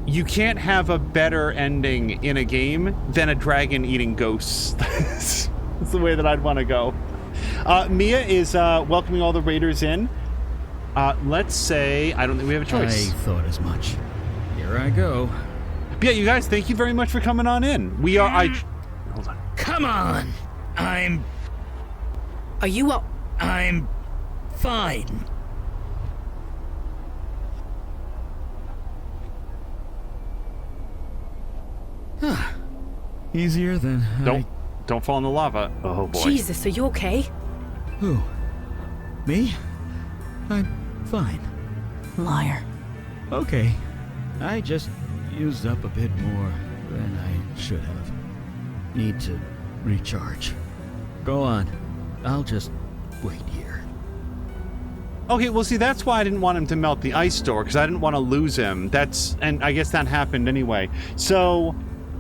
A: You can't have a better ending in a game than a dragon eating ghosts. That's the way that I'd want to go. Mia is welcoming all the raiders in. Let's say, I don't think we have a choice.
D: I thought as much. Here I go.
A: Yeah, you guys, thank you very much for coming on in. We are. Hold on.
O: Come on.
E: Are you up?
O: I'm fine.
D: Easier than
A: Don't fall in the lava. Oh boy.
E: Jesus, are you okay?
D: Who? Me? I'm fine.
C: Liar.
D: Okay. I just used up a bit more than I should have. Need to recharge. Go on. I'll just wait here.
A: Okay, well, see, that's why I didn't want him to melt the ice door, because I didn't want to lose him. And I guess that happened anyway. So,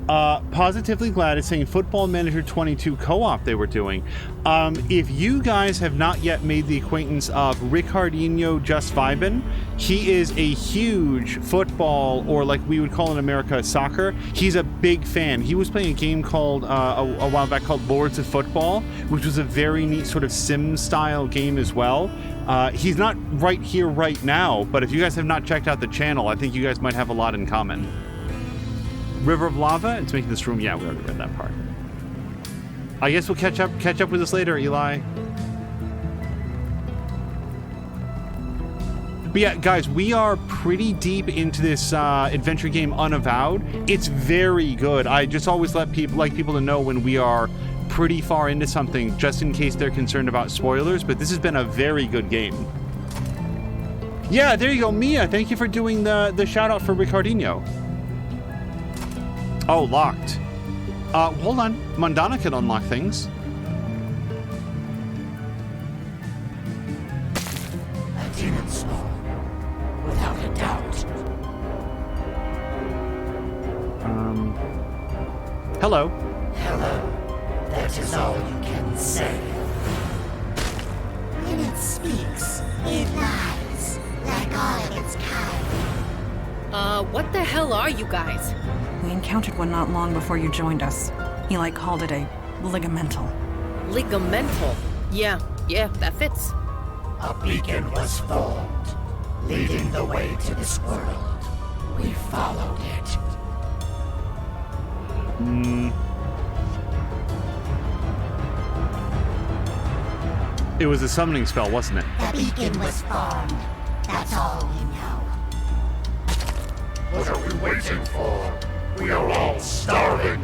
A: Positively Glad is saying Football Manager 22 co-op they were doing. If you guys have not yet made the acquaintance of Ricardinho Just Vibin, he is a huge football, or like we would call in America, soccer. He's a big fan. He was playing a game called, a while back, called Lords of Football, which was a very neat sort of sim-style game as well. He's not right here right now, but if you guys have not checked out the channel, I think you guys might have a lot in common. River of Lava, it's making this room. Yeah, we already read that part. I guess we'll catch up with us later, Eli. But yeah, guys, we are pretty deep into this adventure game Unavowed. It's very good. I just always like people to know when we are pretty far into something, just in case they're concerned about spoilers, but this has been a very good game. Yeah, there you go, Mia. Thank you for doing the shout out for Ricardinho. Oh, locked. Hold on. Mandana can unlock things.
P: A demon spawn, without a doubt.
A: Hello.
P: Hello. That is all you can say. When it speaks, it lies, like all of its kind.
E: What the hell are you guys?
C: We encountered one not long before you joined us. Eli called it a ligamental.
E: Ligamental? Yeah, that fits.
P: A beacon was formed, leading the way to this world. We followed it.
A: It was a summoning spell, wasn't it?
P: The beacon was formed. That's all we know. What are we waiting for? We are all starving.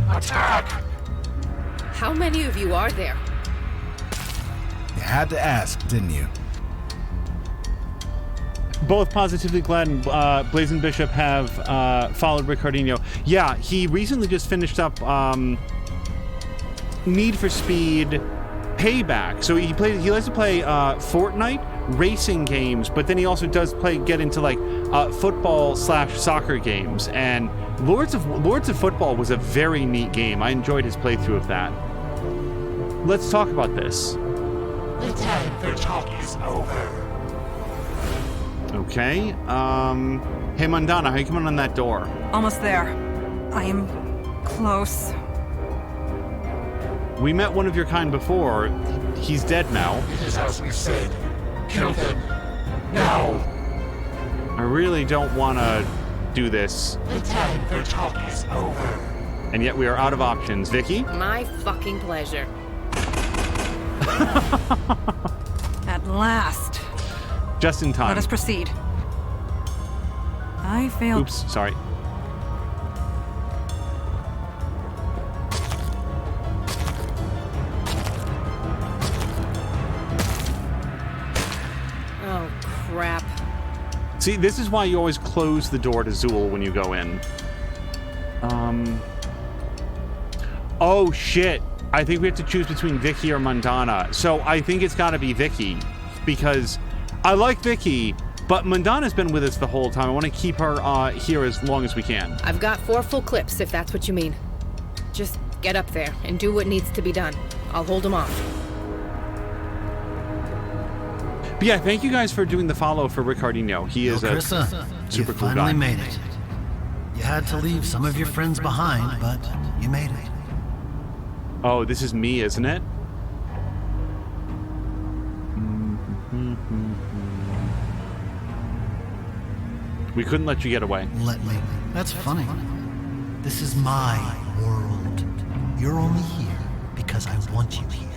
P: Attack!
E: How many of you are there?
B: You had to ask, didn't you?
A: Both Positively Glad and Blazing Bishop have followed Ricardinho. Yeah, he recently just finished up Need for Speed Payback. So he likes to play Fortnite racing games, but then he also does get into like football/soccer games. And Lords of Football was a very neat game. I enjoyed his playthrough of that. Let's talk about this.
P: The time for talk is over.
A: Okay. Hey, Mandana, how are you coming on that door?
C: Almost there. I am close.
A: We met one of your kind before. He's dead now.
P: It is as we said. Kill them. Now.
A: I really don't want to do this.
P: The time for talk is over.
A: And yet we are out of options. Vicky?
E: My fucking pleasure.
C: At last.
A: Just in time.
C: Let us proceed. I failed.
A: Oops, sorry.
E: Oh, crap.
A: See, this is why you always close the door to Zool when you go in. Oh, shit. I think we have to choose between Vicky or Mandana. So I think it's got to be Vicky, because I like Vicky, but Mandana's been with us the whole time. I want to keep her here as long as we can.
E: I've got 4 full clips, if that's what you mean. Just get up there and do what needs to be done. I'll hold them off.
A: But yeah, thank you guys for doing the follow for Ricardinho. He is
O: Krissa,
A: a super cool guy.
O: You finally made it. You had to leave some of your friends behind, but you made it.
A: Oh, this is me, isn't it? We couldn't let you get away.
O: Let me. That's funny. This is my world. You're only here because I want you here.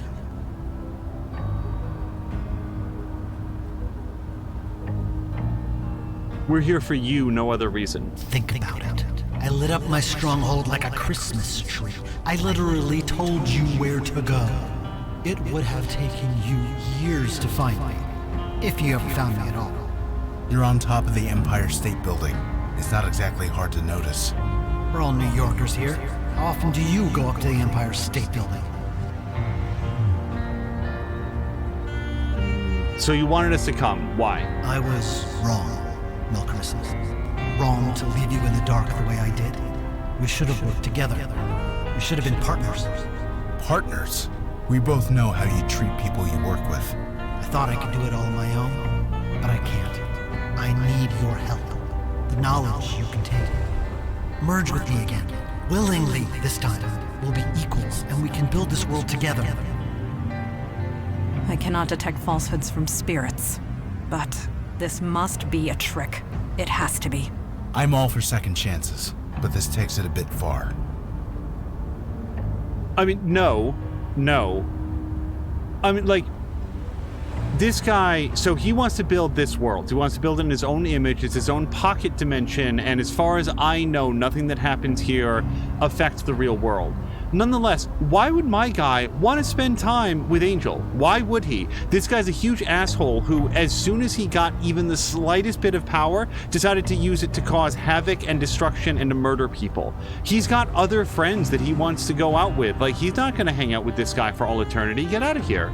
A: We're here for you, no other reason.
O: Think about it. I lit up my stronghold like a Christmas tree. I literally told you where to go. It would have taken you years to find me, if you ever found me at all.
B: You're on top of the Empire State Building. It's not exactly hard to notice.
O: We're all New Yorkers here. How often do you go up to the Empire State Building?
A: So you wanted us to come. Why?
O: I was wrong, Melcarissa. Wrong to leave you in the dark the way I did. We should have worked together. We should have been partners.
B: Partners? We both know how you treat people you work with.
O: I thought I could do it all on my own, but I can't. I need your help. The knowledge you can take. Merge with me again. Willingly this time. We'll be equals, and we can build this world together.
C: I cannot detect falsehoods from spirits, but this must be a trick. It has to be.
B: I'm all for second chances, but this takes it a bit far.
A: I mean, no. I mean, like, this guy, so he wants to build this world. He wants to build it in his own image. It's his own pocket dimension, and as far as I know, nothing that happens here affects the real world. Nonetheless, why would my guy want to spend time with Angel? Why would he? This guy's a huge asshole who, as soon as he got even the slightest bit of power, decided to use it to cause havoc and destruction and to murder people. He's got other friends that he wants to go out with. Like, he's not going to hang out with this guy for all eternity. Get out of here.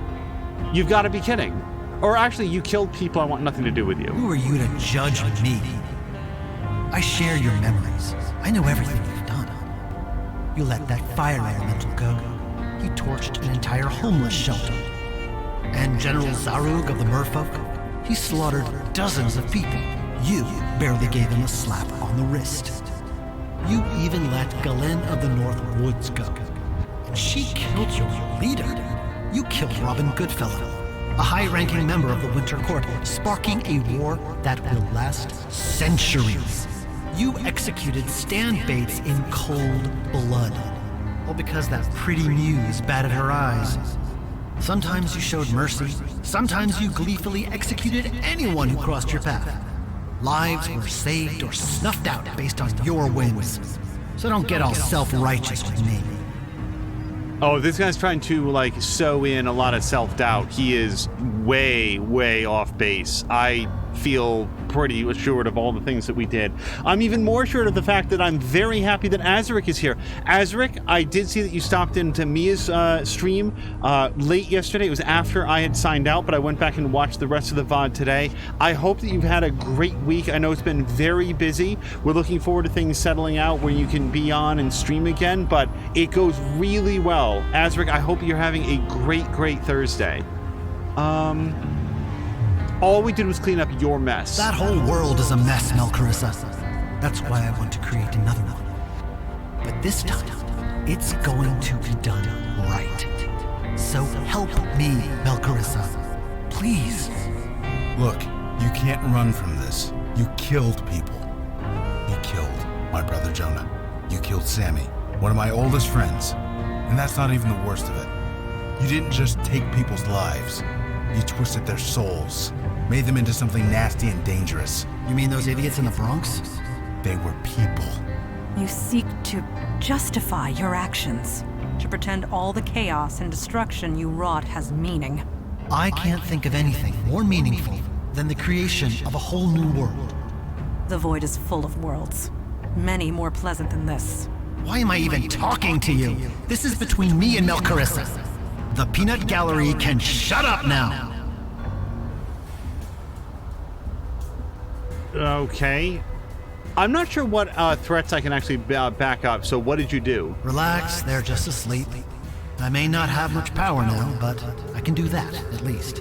A: You've got to be kidding. Or actually, you killed people. I want nothing to do with you.
O: Who are you to judge me? I share your memories. I know everything you've done. You let that fire elemental go. He torched an entire homeless shelter. And General Zarug of the Merfolk, he slaughtered dozens of people. You barely gave him a slap on the wrist. You even let Galen of the North Woods go. And she killed your leader. You killed Robin Goodfellow, a high-ranking member of the Winter Court, sparking a war that will last centuries. You executed Stan Bates in cold blood, all because that pretty muse batted her eyes. Sometimes you showed mercy, sometimes you gleefully executed anyone who crossed your path. Lives were saved or snuffed out based on your whims. So don't get all self-righteous with me.
A: Oh, this guy's trying to, like, sew in a lot of self-doubt. He is way, way off base. I feel pretty assured of all the things that we did. I'm even more assured of the fact that I'm very happy that Azaric is here. Azaric, I did see that you stopped into Mia's stream late yesterday. It was after I had signed out, but I went back and watched the rest of the VOD today. I hope that you've had a great week. I know it's been very busy. We're looking forward to things settling out where you can be on and stream again, but it goes really well. Azaric, I hope you're having a great, great Thursday. All we did was clean up your mess.
O: That whole world is a mess, Melcarissa. That's why I want to create another one. But this time, it's going to be done right. So help me, Melcarissa. Please.
B: Look, you can't run from this. You killed people. You killed my brother Jonah. You killed Sammy, one of my oldest friends. And that's not even the worst of it. You didn't just take people's lives. You twisted their souls, made them into something nasty and dangerous.
O: You mean those idiots in the Bronx?
B: They were people.
C: You seek to justify your actions, to pretend all the chaos and destruction you wrought has meaning.
O: I can't think of anything more meaningful than the creation of a whole new world.
C: The Void is full of worlds, many more pleasant than this.
O: Why am I even talking to you? This is between me and Melcarissa. The Peanut Gallery can shut up now!
A: Okay. I'm not sure what threats I can actually back up, so what did you do?
O: Relax, they're just asleep. I may not have much power now, but I can do that, at least.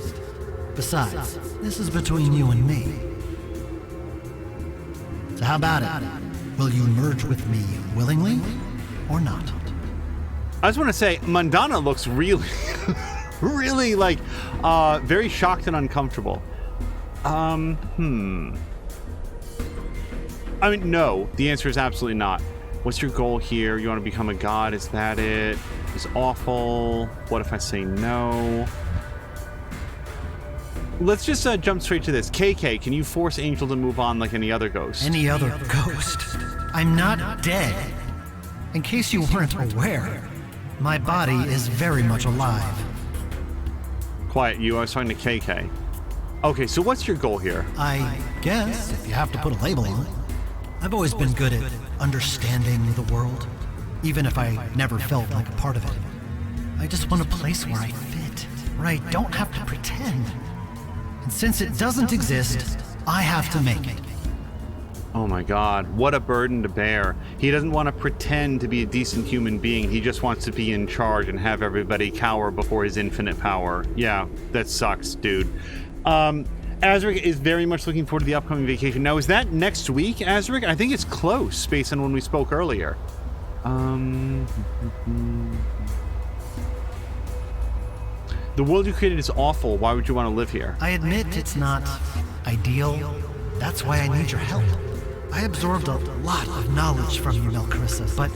O: Besides, this is between you and me. So how about it? Will you merge with me willingly, or not?
A: I just want to say, Mandana looks really, really, like, very shocked and uncomfortable. I mean, no. The answer is absolutely not. What's your goal here? You want to become a god? Is that it? Is awful. What if I say no? Let's just jump straight to this. KK, can you force Angel to move on like any other ghost?
O: Any other ghost? I'm not dead. In case you weren't aware, my body is very much alive.
A: Quiet, you. I was talking to KK. Okay, so what's your goal here?
O: I guess, if you have to put a label on it. I've always been good at understanding the world, even if I never felt like a part of it. I just want a place where I fit, where I don't have to pretend. And since it doesn't exist, I have to make it.
A: Oh my god, what a burden to bear. He doesn't want to pretend to be a decent human being. He just wants to be in charge and have everybody cower before his infinite power. Yeah, that sucks, dude. Azric is very much looking forward to the upcoming vacation. Now, is that next week, Azric? I think it's close, based on when we spoke earlier. The world you created is awful. Why would you want to live here?
O: I admit it's not ideal. That's why I need your help. I absorbed a lot of knowledge from you, Melcarissa, but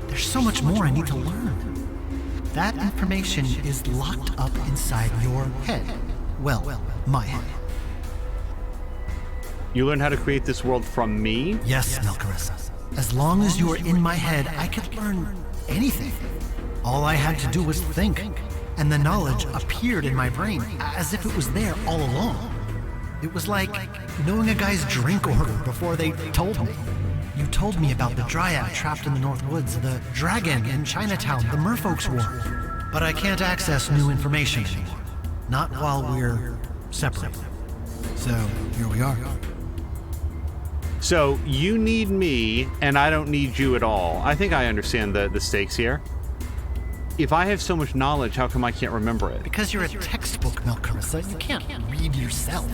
O: there's so much more I need to learn. That information is locked up inside your head. Well, my head.
A: You learned how to create this world from me?
O: Yes, Melcarissa. As long as you were in my head, I could learn anything. All I had to do was think, and the knowledge appeared in my brain as if it was there all along. It was like knowing a guy's drink order before they told me. You told me about the dryad trapped in the North Woods, the dragon in Chinatown, the Merfolk's War. But I can't access new information anymore. Not while we're separate. So, here we are.
A: So, you need me, and I don't need you at all. I think I understand the stakes here. If I have so much knowledge, how come I can't remember it?
O: Because you're a textbook, Melcarissa. You can't read yourself.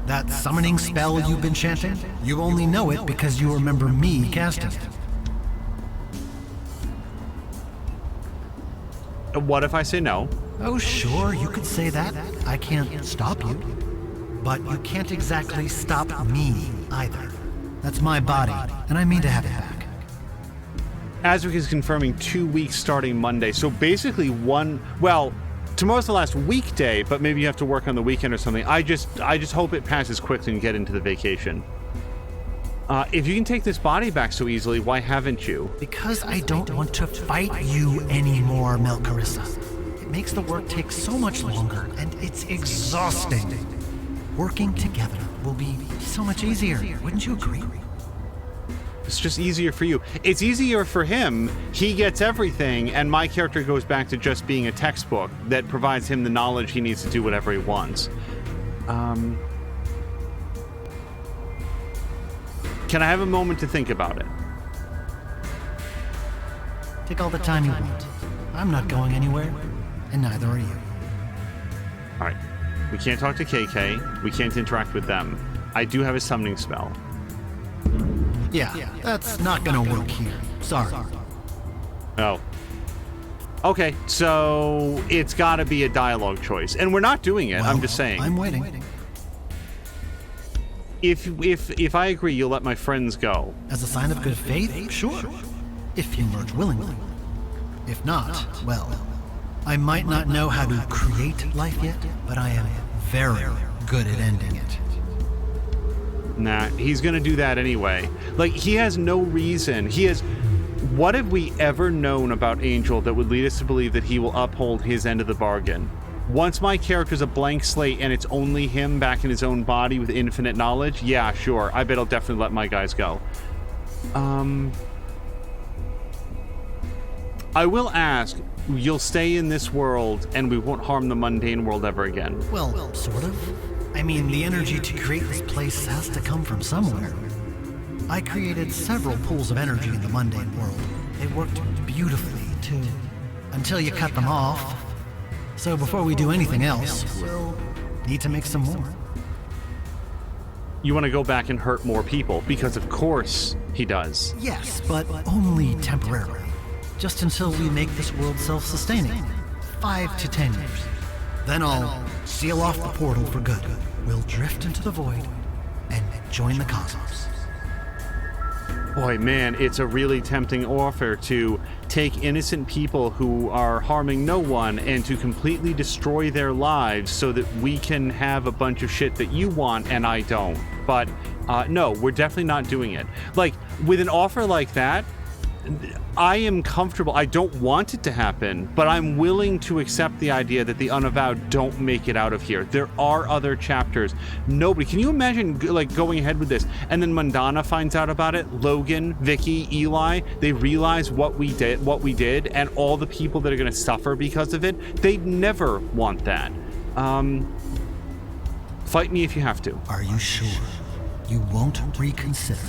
O: That summoning spell you've been chanting, you only know it because you remember me casting it.
A: What if I say no?
O: Oh, sure, you could say that. I can't stop you. But you can't exactly stop me either. That's my body, and I mean to have it back.
A: Azric is confirming 2 weeks starting Monday. So basically tomorrow's the last weekday, but maybe you have to work on the weekend or something. I just hope it passes quickly and get into the vacation. If you can take this body back so easily, why haven't you?
O: Because I don't want to fight you anymore, Melcarissa. It makes the work take so much longer, and it's exhausting. Working together will be so much easier, wouldn't you agree?
A: It's just easier for you. It's easier for him. He gets everything, and my character goes back to just being a textbook that provides him the knowledge he needs to do whatever he wants. Can I have a moment to think about it?
O: Take all the time you want. I'm not going anywhere, and neither are you.
A: All right. We can't talk to KK. We can't interact with them. I do have a summoning spell.
O: Yeah, that's not gonna work here. Sorry.
A: Oh. Okay, so it's gotta be a dialogue choice. And we're not doing it, I'm just saying.
O: I'm waiting.
A: If I agree, you'll let my friends go.
O: As a sign of good faith, sure. If you merge willingly. If not, well, I might not know how to create life yet, but I am very good at ending it.
A: Nah, he's gonna do that anyway. Like, he has no reason. What have we ever known about Angel that would lead us to believe that he will uphold his end of the bargain? Once my character's a blank slate and it's only him back in his own body with infinite knowledge, yeah, sure. I bet I'll definitely let my guys go. I will ask, you'll stay in this world and we won't harm the mundane world ever again.
O: Well, sort of. I mean, the energy to create this place has to come from somewhere. I created several pools of energy in the mundane world. They worked beautifully, too. Until you cut them off. So before we do anything else, we'll need to make some more.
A: You want to go back and hurt more people, because of course he does.
O: Yes, but only temporarily. Just until we make this world self-sustaining. 5 to 10 years. Then I'll seal off the portal for good. We'll drift into the void and join the cosmos.
A: Boy, man, it's a really tempting offer to take innocent people who are harming no one and to completely destroy their lives so that we can have a bunch of shit that you want and I don't. But no, we're definitely not doing it. Like, with an offer like that, I am comfortable. I don't want it to happen, but I'm willing to accept the idea that the Unavowed don't make it out of here. There are other chapters. Nobody. Can you imagine like going ahead with this and then Mundana finds out about it? Logan, Vicky, Eli, they realize what we did, and all the people that are going to suffer because of it. They'd never want that. Fight me if you have to.
O: Are you sure you won't reconsider?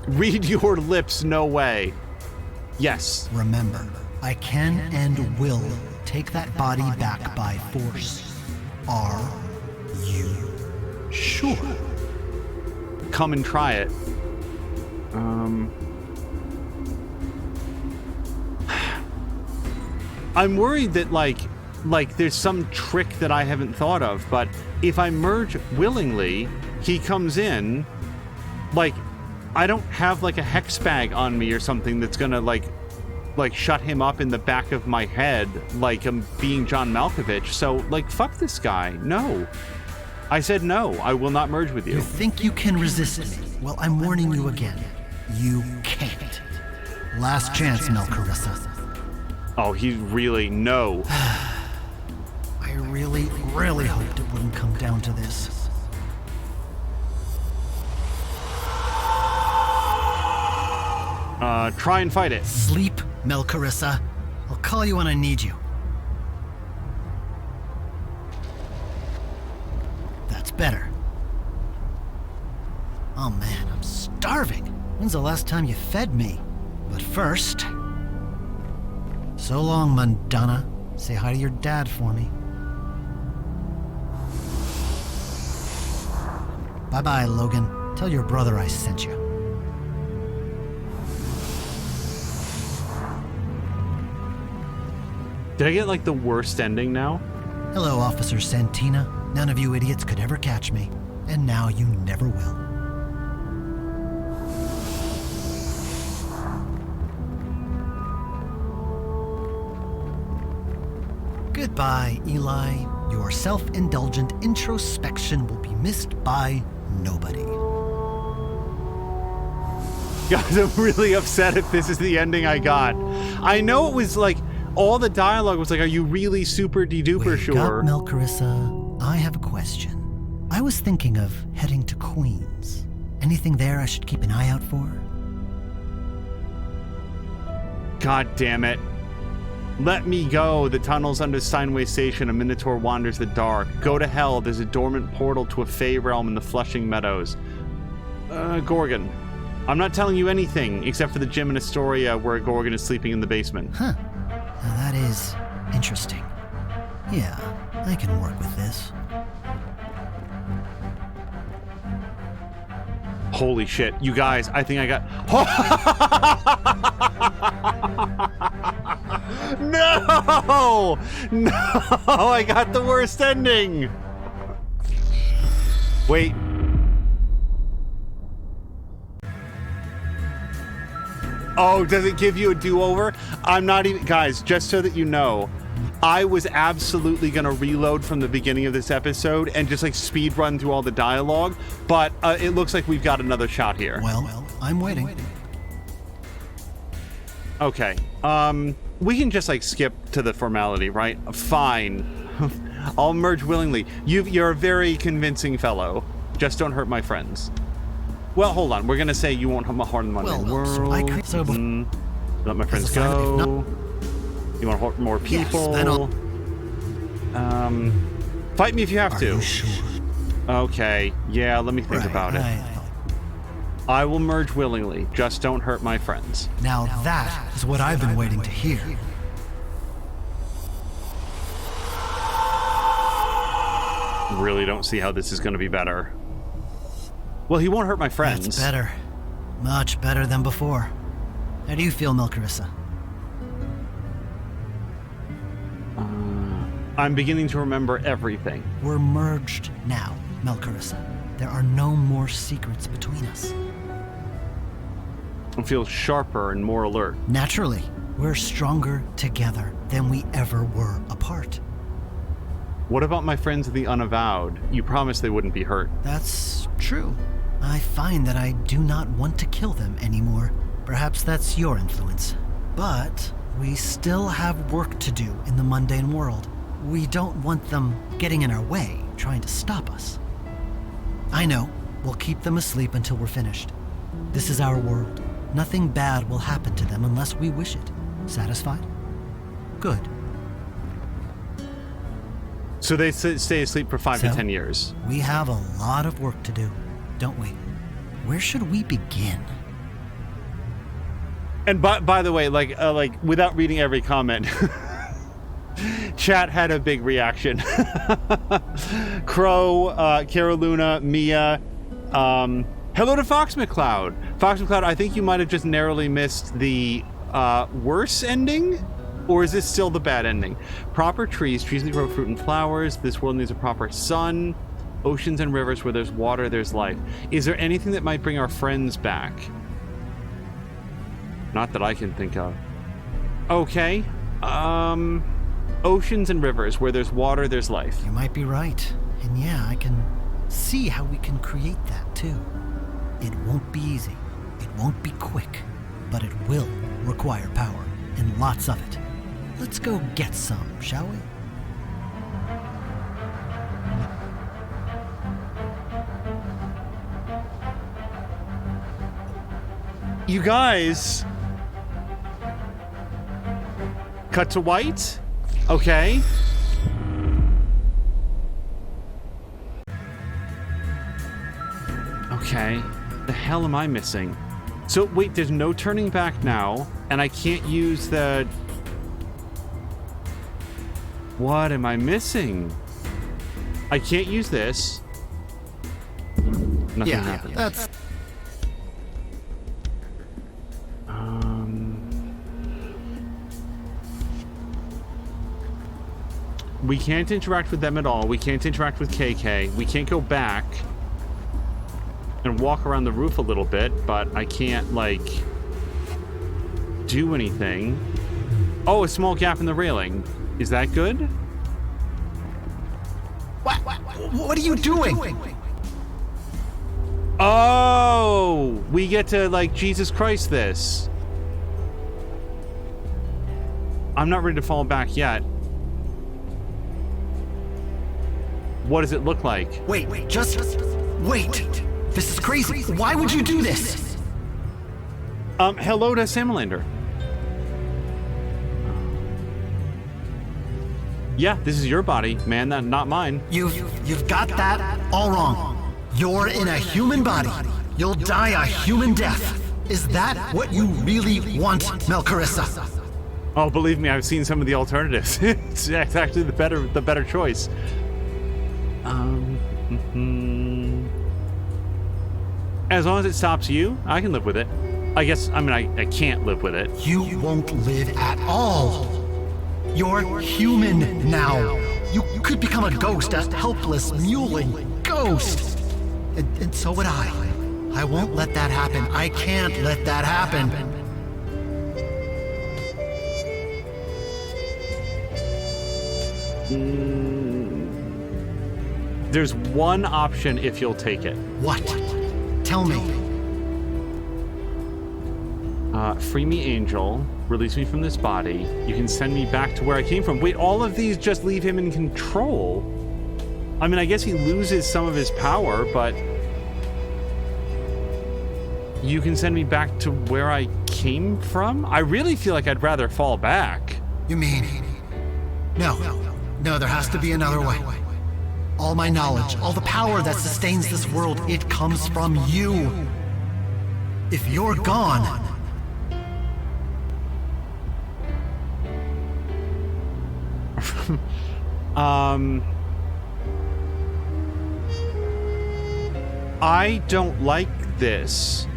A: Read your lips, no way. Yes.
O: Remember, I can and will take that body back by force. Are you sure?
A: Come and try it. I'm worried that like there's some trick that I haven't thought of, but if I merge willingly, he comes in, like, I don't have like a hex bag on me or something that's gonna like shut him up in the back of my head like I'm being John Malkovich. So like, fuck this guy. No. I said no. I will not merge with you.
O: You think you can resist me? Well, I'm warning you again. You can't. Last chance, Melcarissa.
A: Oh, he's really no.
O: I really hoped it wouldn't come down to this.
A: Try and fight it.
O: Sleep, Melcarissa. I'll call you when I need you. That's better. Oh man, I'm starving. When's the last time you fed me? But first... So long, Mundana. Say hi to your dad for me. Bye-bye, Logan. Tell your brother I sent you.
A: Did I get like the worst ending now?
O: Hello, Officer Santina. None of you idiots could ever catch me. And now you never will. Goodbye, Eli. Your self-indulgent introspection will be missed by nobody.
A: Guys, I'm really upset if this is the ending I got. I know it was like, all the dialogue was like, are you really super de-duper sure?
O: Wake up, Melcarissa. I have a question. I was thinking of heading to Queens. Anything there I should keep an eye out for?
A: God damn it. Let me go. The tunnels under Steinway Station, a Minotaur wanders the dark. Go to hell. There's a dormant portal to a Fey realm in the Flushing Meadows. Gorgon. I'm not telling you anything except for the gym in Astoria where Gorgon is sleeping in the basement.
O: Huh. Now that is interesting. Yeah, I can work with this.
A: Holy shit. You guys, I think I got... No! No! I got the worst ending! Wait. Oh, does it give you a do-over? I'm not even... Guys, just so that you know, I was absolutely going to reload from the beginning of this episode and just, like, speed run through all the dialogue, but it looks like we've got another shot here.
O: Well, I'm waiting.
A: Okay. We can just, like, skip to the formality, right? Fine. I'll merge willingly. You're a very convincing fellow. Just don't hurt my friends. Well, hold on. We're gonna say you won't harm them on the world. Let my friends go. You want to hurt more people.
O: Yes,
A: fight me if you have to.
O: Are you sure?
A: Okay. Yeah, let me think about it. I will merge willingly. Just don't hurt my friends.
O: Now that is what I've been waiting to hear.
A: Really don't see how this is going to be better. Well, he won't hurt my friends.
O: That's better. Much better than before. How do you feel, Melcarissa?
A: I'm beginning to remember everything.
O: We're merged now, Melcarissa. there are no more secrets between us.
A: I feel sharper and more alert.
O: Naturally, we're stronger together than we ever were apart.
A: What about my friends of the Unavowed? You promised they wouldn't be hurt.
O: That's true. I find that I do not want to kill them anymore. Perhaps that's your influence. But we still have work to do in the mundane world. We don't want them getting in our way, trying to stop us. I know. We'll keep them asleep until we're finished. This is our world. Nothing bad will happen to them unless we wish it. Satisfied? Good.
A: So they stay asleep for 5 to 10 years.
O: We have a lot of work to do, don't we? Where should we begin?
A: And by the way, like without reading every comment, chat had a big reaction. Crow, Caroluna, Mia, hello to Fox McCloud. Fox McCloud, I think you might have just narrowly missed the worse ending. Or is this still the bad ending? Proper trees that grow fruit and flowers. This world needs a proper sun. Oceans and rivers, where there's water, there's life. Is there anything that might bring our friends back? Not that I can think of. Okay. Oceans and rivers, where there's water, there's life.
O: You might be right. And yeah, I can see how we can create that too. It won't be easy. It won't be quick. But it will require power, and lots of it. Let's go get some, shall we?
A: You guys. Cut to white. Okay. Okay. The hell am I missing? So wait, there's no turning back now, and I can't use the... What am I missing? I can't use this. Nothing happens.
O: That's...
A: We can't interact with them at all. We can't interact with KK. We can't go back and walk around the roof a little bit, but I can't, like, do anything. Oh, a small gap in the railing. Is that good?
O: What are you doing?
A: Oh, we get to, like, Jesus Christ this. I'm not ready to fall back yet. What does it look like?
O: Wait, just wait. This is crazy. Why would you do this?
A: Hello to Salamander. Yeah, this is your body, man, not mine.
O: You've got that all wrong. You're in a human body. You'll die a human death. Is that what you really want, Melcarissa?
A: Oh, believe me, I've seen some of the alternatives. It's actually the better choice. As long as it stops you, I can live with it. I guess, I mean, I can't live with it.
O: You won't live at all. You're human now. You could become a ghost, a helpless, mewling ghost. And so would I. I won't let that happen. I can't let that happen.
A: There's one option if you'll take it.
O: What? Tell me.
A: Free me, Angel. Release me from this body. You can send me back to where I came from. Wait, all of these just leave him in control? I mean, I guess he loses some of his power, but... You can send me back to where I came from? I really feel like I'd rather fall back.
O: You mean... No, there has to be another way. All my knowledge, all the power that sustains this world, it comes from you. If you're gone...
A: I don't like this.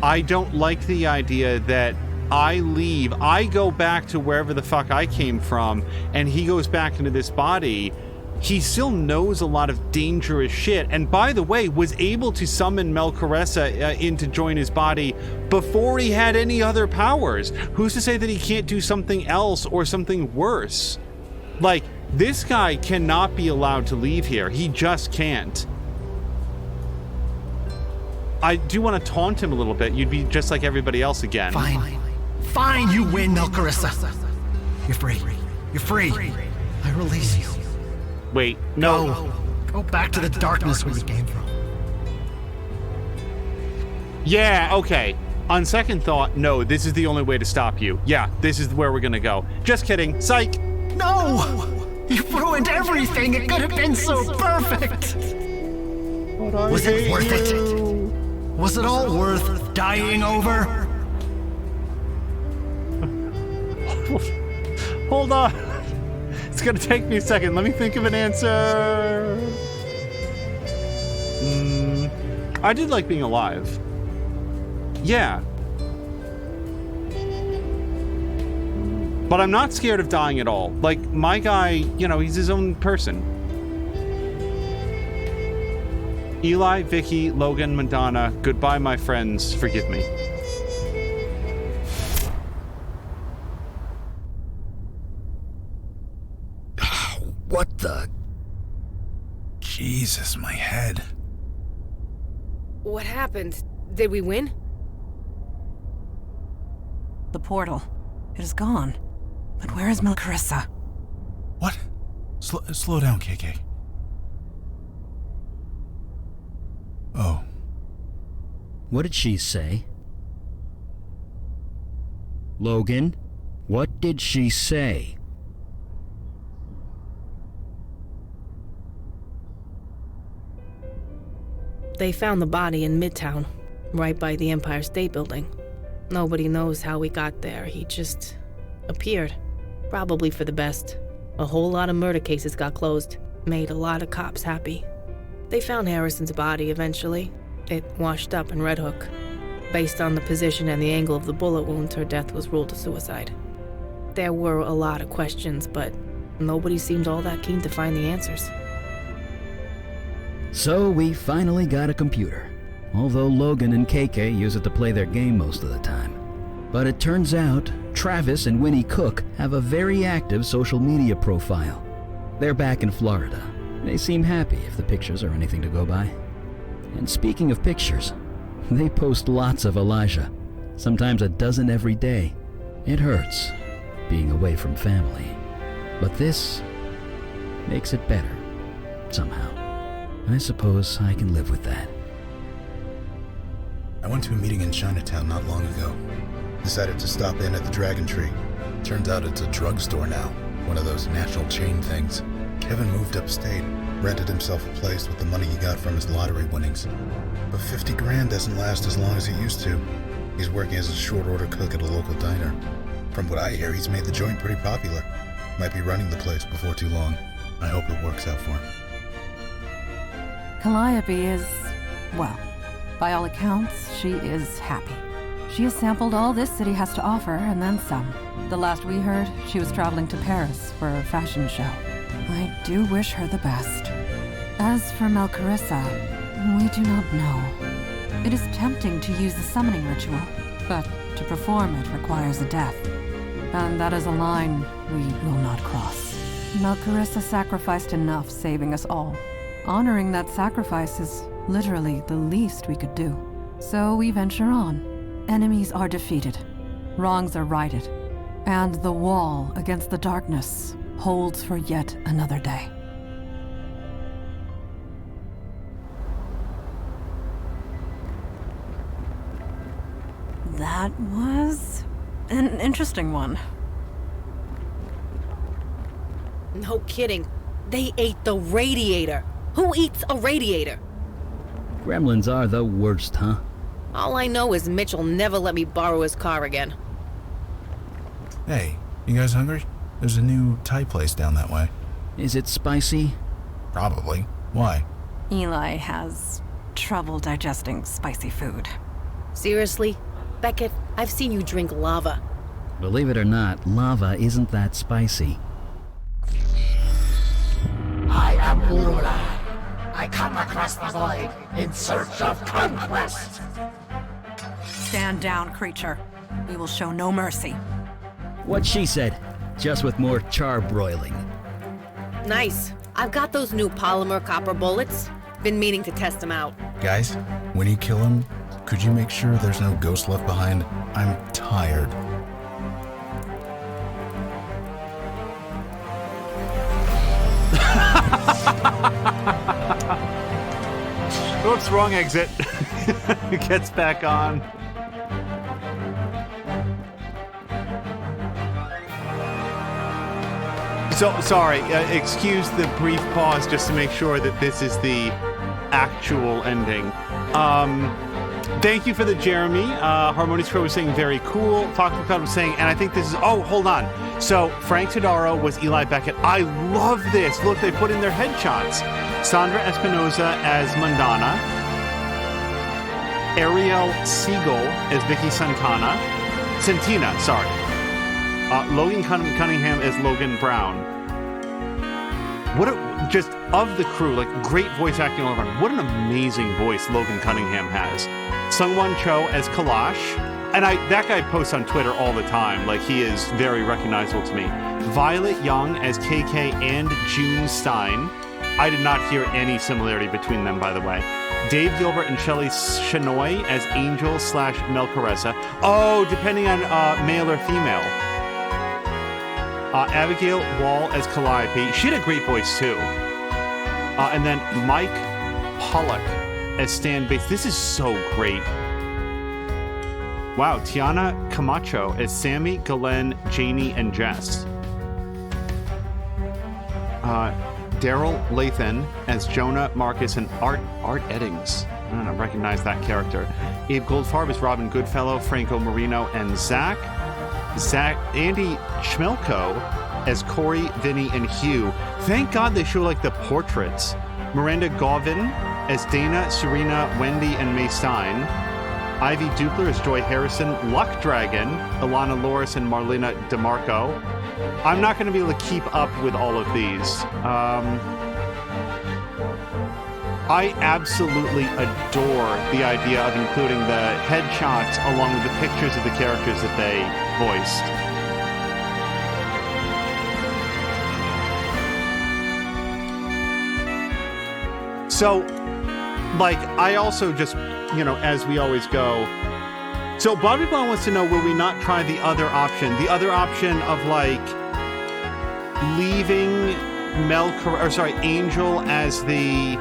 A: I don't like the idea that I leave, I go back to wherever the fuck I came from, and he goes back into this body. he still knows a lot of dangerous shit. And by the way, was able to summon Melcaressa in to join his body before he had any other powers. Who's to say that he can't do something else or something worse? Like, this guy cannot be allowed to leave here. He just can't. I do want to taunt him a little bit. You'd be just like everybody else again.
O: Fine, you win, Melcaressa. You're free. You're free. I release you.
A: Wait, no.
O: Go back to the darkness where you came from.
A: Yeah, okay. On second thought, no, this is the only way to stop you. Yeah, this is where we're gonna go. Just kidding. Psych!
O: No! You've ruined everything. It could have been so perfect. Was it worth it? Was it all worth dying over?
A: Hold on. It's gonna take me a second. Let me think of an answer. I did like being alive. Yeah. But I'm not scared of dying at all. Like, my guy, you know, he's his own person. Eli, Vicky, Logan, Madonna, goodbye, my friends. Forgive me.
B: What the? Jesus, my head.
E: What happened? Did we win?
C: The portal. It is gone. But where is Melcaressa?
B: What? Slow down, KK. Oh.
D: What did she say? Logan, what did she say?
E: They found the body in Midtown, right by the Empire State Building. Nobody knows how he got there. He just appeared. Probably for the best. A whole lot of murder cases got closed. Made a lot of cops happy. They found Harrison's body eventually. It washed up in Red Hook. Based on the position and the angle of the bullet wound, her death was ruled a suicide. There were a lot of questions, but nobody seemed all that keen to find the answers.
D: So we finally got a computer. Although Logan and KK use it to play their game most of the time. But it turns out Travis and Winnie Cook have a very active social media profile. They're back in Florida. They seem happy if the pictures are anything to go by. And speaking of pictures, they post lots of Elijah, sometimes a dozen every day. It hurts, being away from family. But this makes it better, somehow. I suppose I can live with that.
B: I went to a meeting in Chinatown not long ago. Decided to stop in at the Dragon Tree. Turns out it's a drugstore now, one of those national chain things. Kevin moved upstate, rented himself a place with the money he got from his lottery winnings. But 50 grand doesn't last as long as it used to. He's working as a short order cook at a local diner. From what I hear, he's made the joint pretty popular. Might be running the place before too long. I hope it works out for him.
C: Calliope is, well, by all accounts, she is happy. She has sampled all this city has to offer, and then some. The last we heard, she was traveling to Paris for a fashion show. I do wish her the best. As for Melcaressa, we do not know. It is tempting to use the summoning ritual, but to perform it requires a death. And that is a line we will not cross. Melcaressa sacrificed enough, saving us all. Honoring that sacrifice is literally the least we could do. So we venture on. Enemies are defeated. Wrongs are righted. And the wall against the darkness holds for yet another day. That was an interesting one.
E: No kidding. They ate the radiator. Who eats a radiator?
D: Gremlins are the worst, huh?
E: All I know is Mitchell never let me borrow his car again.
B: Hey, you guys hungry? There's a new Thai place down that way.
D: Is it spicy?
B: Probably. Why?
C: Eli has trouble digesting spicy food.
E: Seriously? Beckett, I've seen you drink lava.
D: Believe it or not, lava isn't that spicy.
P: I Ulula. I come across the void in search of conquest.
C: Stand down, creature. We will show no mercy.
D: What she said, just with more charbroiling.
E: Nice. I've got those new polymer copper bullets. Been meaning to test them out.
B: Guys, when you kill him, could you make sure there's no ghost left behind? I'm tired.
A: Oops, wrong exit. Gets back on. So, sorry, excuse the brief pause just to make sure that this is the actual ending. Thank you for the Jeremy. Harmonious Crow was saying very cool. Talking Cloud was saying, and I think this is, oh, hold on. So, Frank Todaro was Eli Beckett. I love this. Look, they put in their headshots. Sandra Espinosa as Mandana. Ariel Siegel as Vicky Santina, sorry. Logan Cunningham as Logan Brown. What a, just of the crew, like great voice acting all around. What an amazing voice Logan Cunningham has. Sungwon Cho as Kalash. And that guy posts on Twitter all the time. Like, he is very recognizable to me. Violet Young as KK and June Stein. I did not hear any similarity between them, by the way. Dave Gilbert and Shelley Shanoy as Angel / Melcaressa. Oh, depending on male or female. Abigail Wall as Calliope. She had a great voice, too. And then Mike Pollock as Stan Bates. This is so great. Wow, Tiana Camacho as Sammy, Galen, Janie, and Jess. Daryl Lathan as Jonah, Marcus, and Art Eddings. I don't recognize that character. Abe Goldfarb as Robin Goodfellow, Franco Marino, and Zach. Andy Schmelko as Corey, Vinny, and Hugh. Thank God they show like the portraits. Miranda Gauvin as Dana, Serena, Wendy, and May Stein. Ivy Dupler as Joy Harrison, Luck Dragon, Ilana Loris, and Marlena DeMarco. I'm not going to be able to keep up with all of these. I absolutely adore the idea of including the headshots along with the pictures of the characters that they voiced. So, like, I also just, you know, as we always go. So Bobby Bond wants to know, will we not try the other option? The other option of, like, leaving Angel as the...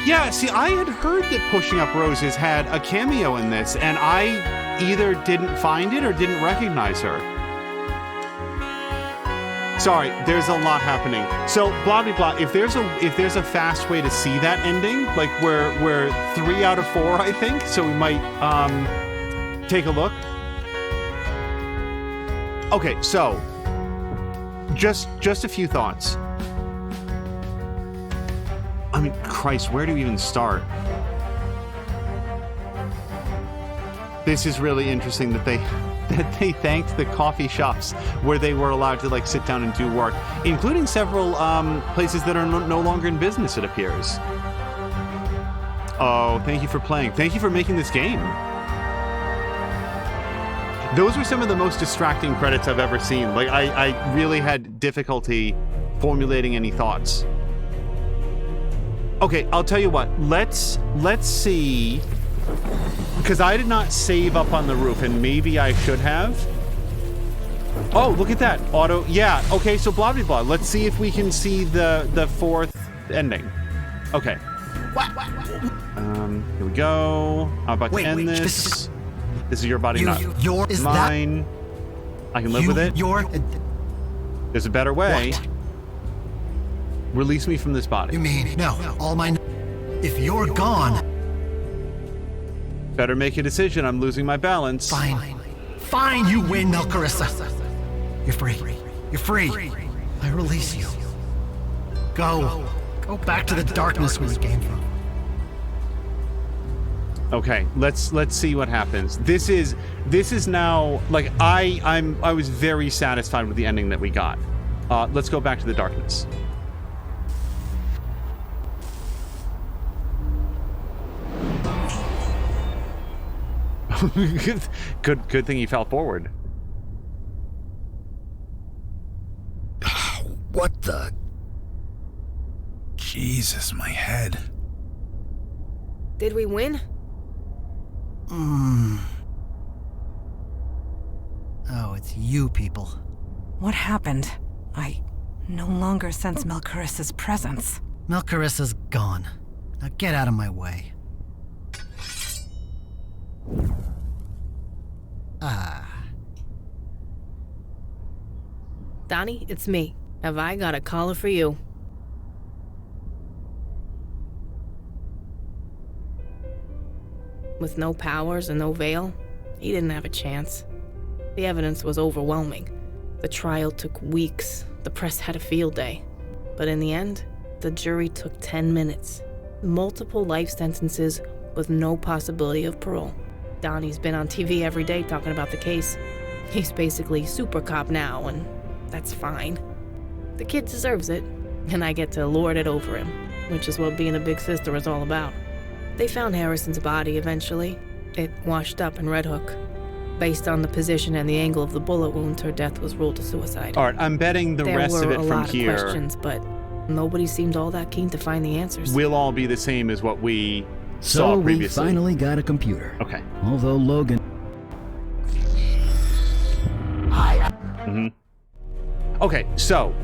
A: Yeah, see, I had heard that Pushing Up Roses had a cameo in this, and I either didn't find it or didn't recognize her. Sorry, there's a lot happening. So, blah, blah, blah. If there's a fast way to see that ending, like we're 3 out of 4, I think, so we might take a look. Okay, so just a few thoughts. I mean, Christ, where do we even start? This is really interesting that they thanked the coffee shops where they were allowed to like sit down and do work, including several places that are no longer in business, it appears. Oh, thank you for playing. Thank you for making this game. Those were some of the most distracting credits I've ever seen. Like, I really had difficulty formulating any thoughts. Okay, I'll tell you what. Let's see, because I did not save up on the roof, and maybe I should have. Oh, look at that auto. Yeah. Okay, so blah blah blah. Let's see if we can see the fourth ending. Okay. Here we go. I'm about to end this. This is your body, not mine. I can live with it. There's a better way.
O: What?
A: Release me from this body.
O: You mean, no, all my... If you're gone...
A: Better make a decision. I'm losing my balance.
O: Fine, you win, Melcaressa. You're free. You're free. I release you. Go back to the darkness where you came from.
A: Okay, let's see what happens. This is now, like, I was very satisfied with the ending that we got. Let's go back to the darkness. Good thing you fell forward.
D: What the?
B: Jesus, my head.
E: Did we win?
O: Oh, it's you people.
C: What happened? I no longer sense Melcarissa's presence.
O: Melcarissa's gone. Now get out of my way.
E: Donnie, it's me. Have I got a caller for you? With no powers and no veil, he didn't have a chance. The evidence was overwhelming. The trial took weeks. The press had a field day. But in the end, the jury took 10 minutes. Multiple life sentences with no possibility of parole. Donnie's been on TV every day talking about the case. He's basically super cop now, and that's fine. The kid deserves it, and I get to lord it over him, which is what being a big sister is all about. They found Harrison's body eventually. It washed up in Red Hook. Based on the position and the angle of the bullet wound, her death was ruled a suicide.
A: All right, I'm betting the rest of it from here.
E: There were a lot of questions, but nobody seemed all that keen to find the answers.
A: Will all be the same as what we
D: So
A: saw
D: we
A: previously.
D: finally got a computer.
A: Okay.
D: Although Logan...
A: Okay, so...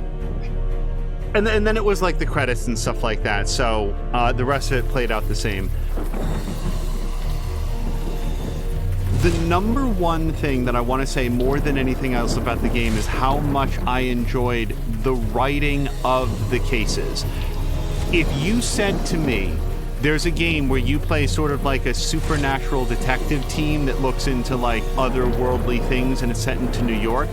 A: And then it was like the credits and stuff like that, so the rest of it played out the same. The number one thing that I want to say more than anything else about the game is how much I enjoyed the writing of the cases. If you said to me, there's a game where you play sort of like a supernatural detective team that looks into like otherworldly things and it's set into New York,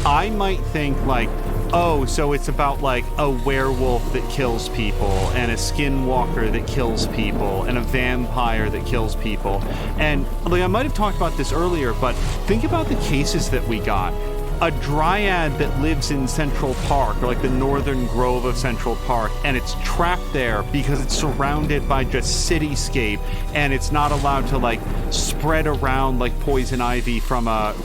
A: I might think like, oh, so it's about like a werewolf that kills people and a skinwalker that kills people and a vampire that kills people. And like I might have talked about this earlier, but think about the cases that we got. A dryad that lives in Central Park, or like the northern grove of Central Park, and it's trapped there because it's surrounded by just cityscape, and it's not allowed to like spread around like poison ivy from a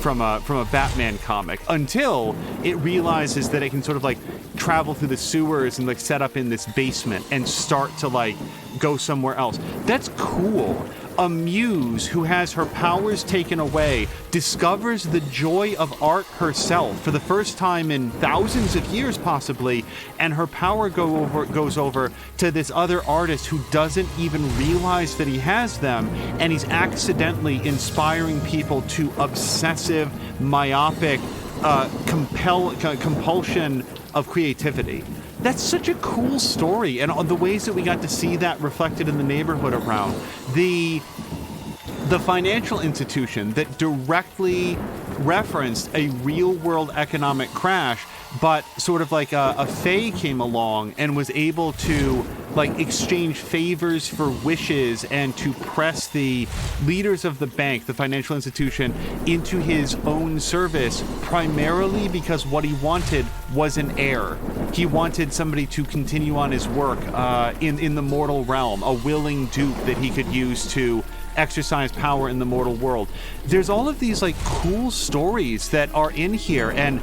A: Batman comic until it realizes that it can sort of like travel through the sewers and like set up in this basement and start to like go somewhere else. That's cool. A muse who has her powers taken away discovers the joy of art herself for the first time in thousands of years possibly, and her power goes over to this other artist who doesn't even realize that he has them, and he's accidentally inspiring people to obsessive, myopic compulsion of creativity. That's such a cool story, and the ways that we got to see that reflected in the neighborhood around. The financial institution that directly referenced a real-world economic crash, but sort of like a fae came along and was able to like exchange favors for wishes and to press the leaders of the bank, the financial institution, into his own service, primarily because what he wanted was an heir. He wanted somebody to continue on his work in the mortal realm, a willing dupe that he could use to exercise power in the mortal world. There's all of these like cool stories that are in here, and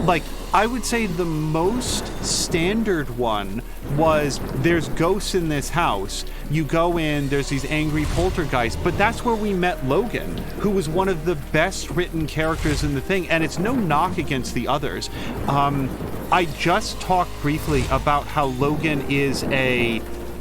A: like I would say the most standard one was there's ghosts in this house. You go in, there's these angry poltergeists, but that's where we met Logan, who was one of the best written characters in the thing, and it's no knock against the others. I just talked briefly about how Logan is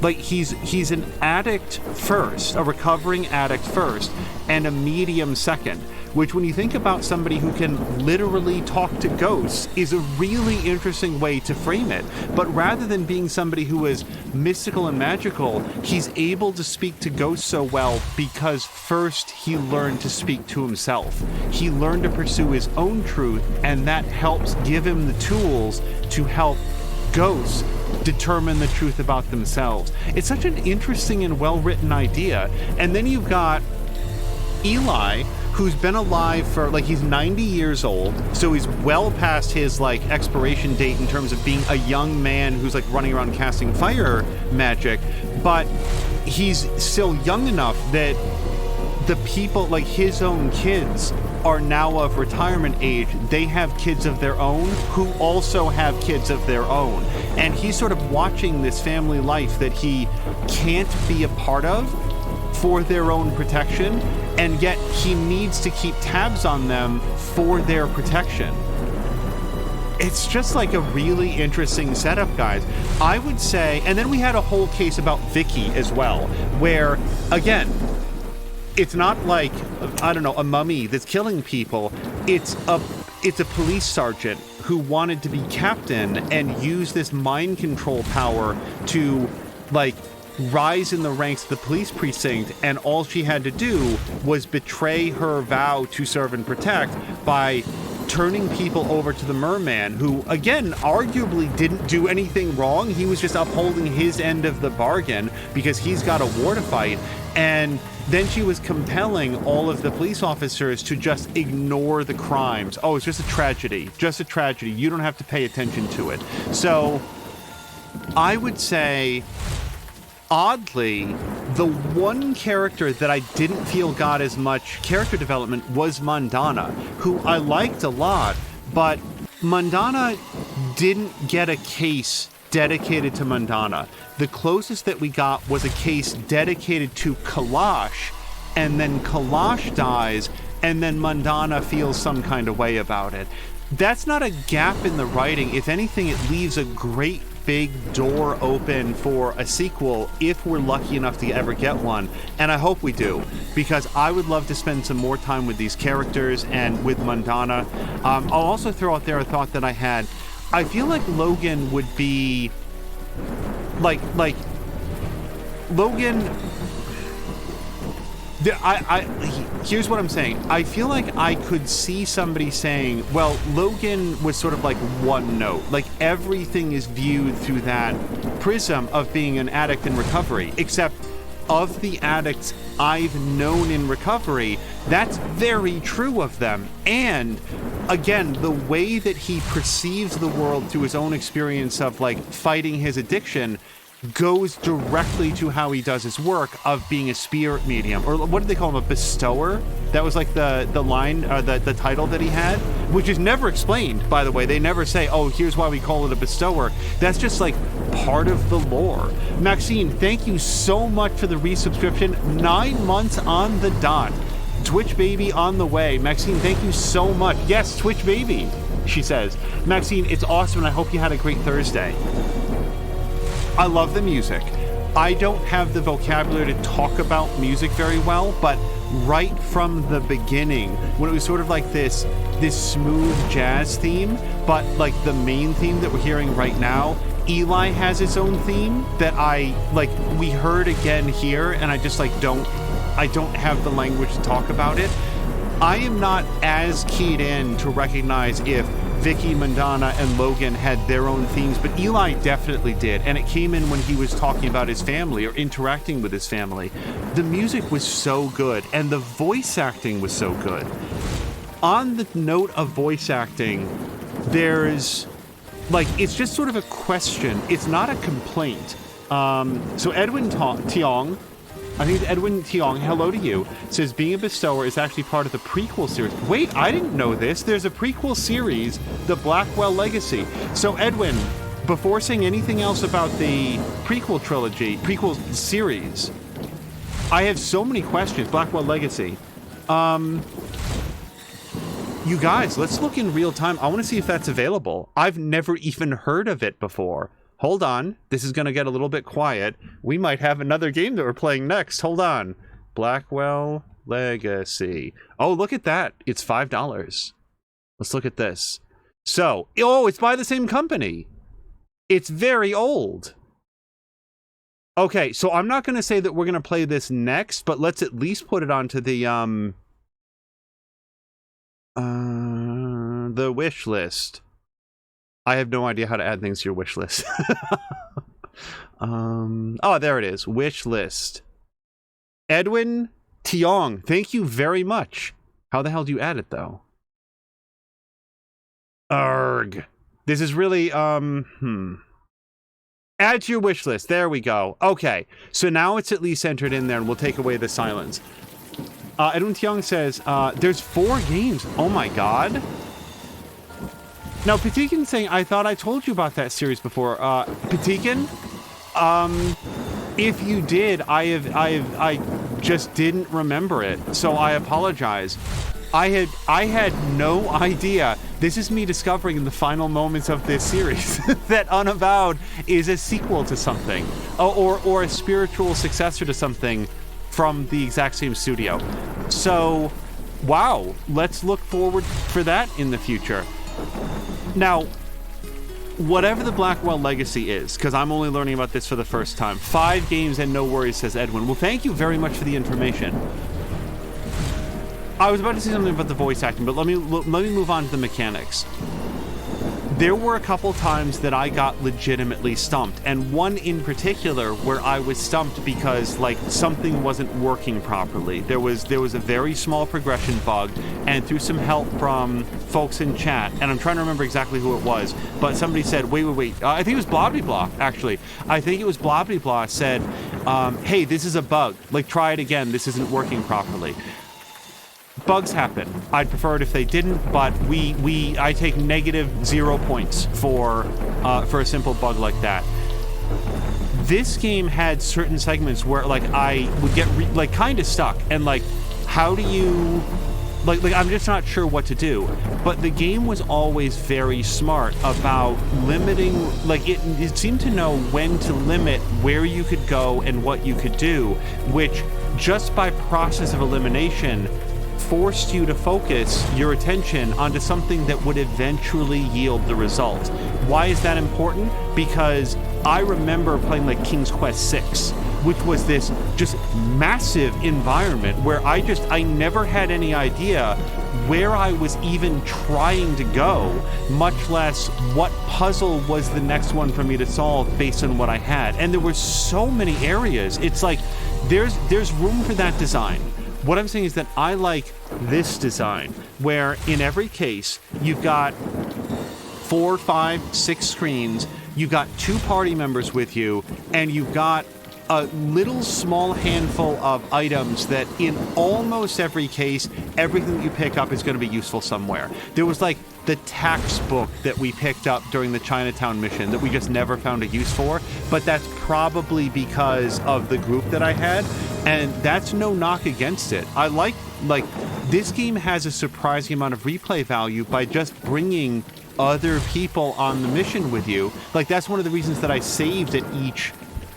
A: he's an addict first, a recovering addict first, and a medium second, which when you think about somebody who can literally talk to ghosts is a really interesting way to frame it. But rather than being somebody who is mystical and magical, he's able to speak to ghosts so well because first he learned to speak to himself. He learned to pursue his own truth, and that helps give him the tools to help ghosts determine the truth about themselves. It's such an interesting and well-written idea. And then you've got Eli, who's been alive for he's 90 years old, so he's well past his expiration date in terms of being a young man who's running around casting fire magic, but he's still young enough that the people, like his own kids, are now of retirement age. They have kids of their own who also have kids of their own. And he's sort of watching this family life that he can't be a part of for their own protection, and yet he needs to keep tabs on them for their protection. It's just like a really interesting setup, guys. I would say, and then we had a whole case about Vicky as well, where, again, it's not like, I don't know, a mummy that's killing people. It's a police sergeant who wanted to be captain and use this mind control power to, like, rise in the ranks of the police precinct, and all she had to do was betray her vow to serve and protect by turning people over to the merman, who, again, arguably didn't do anything wrong. He was just upholding his end of the bargain because he's got a war to fight. And then she was compelling all of the police officers to just ignore the crimes. Oh, it's just a tragedy. Just a tragedy. You don't have to pay attention to it. So I would say, oddly, the one character that I didn't feel got as much character development was Mandana, who I liked a lot, but Mandana didn't get a case dedicated to Mandana. The closest that we got was a case dedicated to Kalash, and then Kalash dies, and then Mandana feels some kind of way about it. That's not a gap in the writing. If anything, it leaves a great big door open for a sequel if we're lucky enough to ever get one, and I hope we do, because I would love to spend some more time with these characters and with Mandana. I'll also throw out there a thought that I had. I feel like Logan would be like Logan. Here's what I'm saying. I feel like I could see somebody saying, well, Logan was sort of like one note. Like everything is viewed through that prism of being an addict in recovery, except of the addicts I've known in recovery, that's very true of them. And again, the way that he perceives the world through his own experience of like fighting his addiction goes directly to how he does his work of being a spirit medium, or what did they call him, a bestower? That was like the line, the title that he had, which is never explained, by the way. They never say, oh, here's why we call it a bestower. That's just like part of the lore. Maxine, thank you so much for the resubscription. 9 months on the dot. Twitch baby on the way. Maxine, thank you so much. Yes, Twitch baby, she says. Maxine, it's awesome, and I hope you had a great Thursday. I love the music. I don't have the vocabulary to talk about music very well, but right from the beginning, when it was sort of like this smooth jazz theme, but like the main theme that we're hearing right now, Eli has its own theme that we heard again here, and I just I don't have the language to talk about it. I am not as keyed in to recognize if Vicky, Mandana, and Logan had their own themes, but Eli definitely did, and it came in when he was talking about his family or interacting with his family. The music was so good, and the voice acting was so good. On the note of voice acting, there's, it's just sort of a question. It's not a complaint. So Edwin Tiong, I think it's Edwin Tiong, hello to you, says being a bestower is actually part of the prequel series. Wait, I didn't know this. There's a prequel series, The Blackwell Legacy. So Edwin, before saying anything else about the prequel series, I have so many questions. Blackwell Legacy. You guys, let's look in real time. I want to see if that's available. I've never even heard of it before. Hold on. This is going to get a little bit quiet. We might have another game that we're playing next. Hold on. Blackwell Legacy. Oh, look at that. It's $5. Let's look at this. So, it's by the same company. It's very old. Okay, so I'm not going to say that we're going to play this next, but let's at least put it onto the wish list. I have no idea how to add things to your wish list. Oh, there it is. Wish list. Edwin Tiong, thank you very much. How the hell do you add it, though? Arg. This is really, Add to your wish list. There we go. Okay. So now it's at least entered in there, and we'll take away the silence. Edwin Tiong says, there's 4 games. Oh my god. Now, Patikin's saying, I thought I told you about that series before. Patikin, if you did, I just didn't remember it, so I apologize. I had no idea. This is me discovering in the final moments of this series that Unavowed is a sequel to something, or a spiritual successor to something from the exact same studio. So, wow, let's look forward for that in the future. Now, whatever the Blackwell legacy is, because I'm only learning about this for the first time, 5 games and no worries, says Edwin. Well, thank you very much for the information. I was about to say something about the voice acting, but let me move on to the mechanics. There were a couple times that I got legitimately stumped, and one in particular where I was stumped because like something wasn't working properly. There was a very small progression bug, and through some help from folks in chat, and I'm trying to remember exactly who it was, but somebody said, wait, I think it was Blobbly actually. I think it was Blobbly said, hey, this is a bug. Like, try it again. This isn't working properly. Bugs happen. I'd prefer it if they didn't, but I take -0 points for a simple bug like that. This game had certain segments where like I would get kind of stuck, and like, how do you like I'm just not sure what to do. But the game was always very smart about limiting, like it seemed to know when to limit where you could go and what you could do, which just by process of elimination forced you to focus your attention onto something that would eventually yield the result. Why is that important? Because I remember playing like King's Quest VI, which was this just massive environment where I never had any idea where I was even trying to go, much less what puzzle was the next one for me to solve based on what I had. And there were so many areas. It's like there's room for that design. What I'm saying is that I like this design, where in every case, you've got 4, 5, 6 screens, you've got 2 party members with you, and you've got a little small handful of items that in almost every case, everything that you pick up is going to be useful somewhere. There was like the tax book that we picked up during the Chinatown mission that we just never found a use for, but that's probably because of the group that I had, and that's no knock against it. I like this game has a surprising amount of replay value by just bringing other people on the mission with you. Like, that's one of the reasons that I saved at each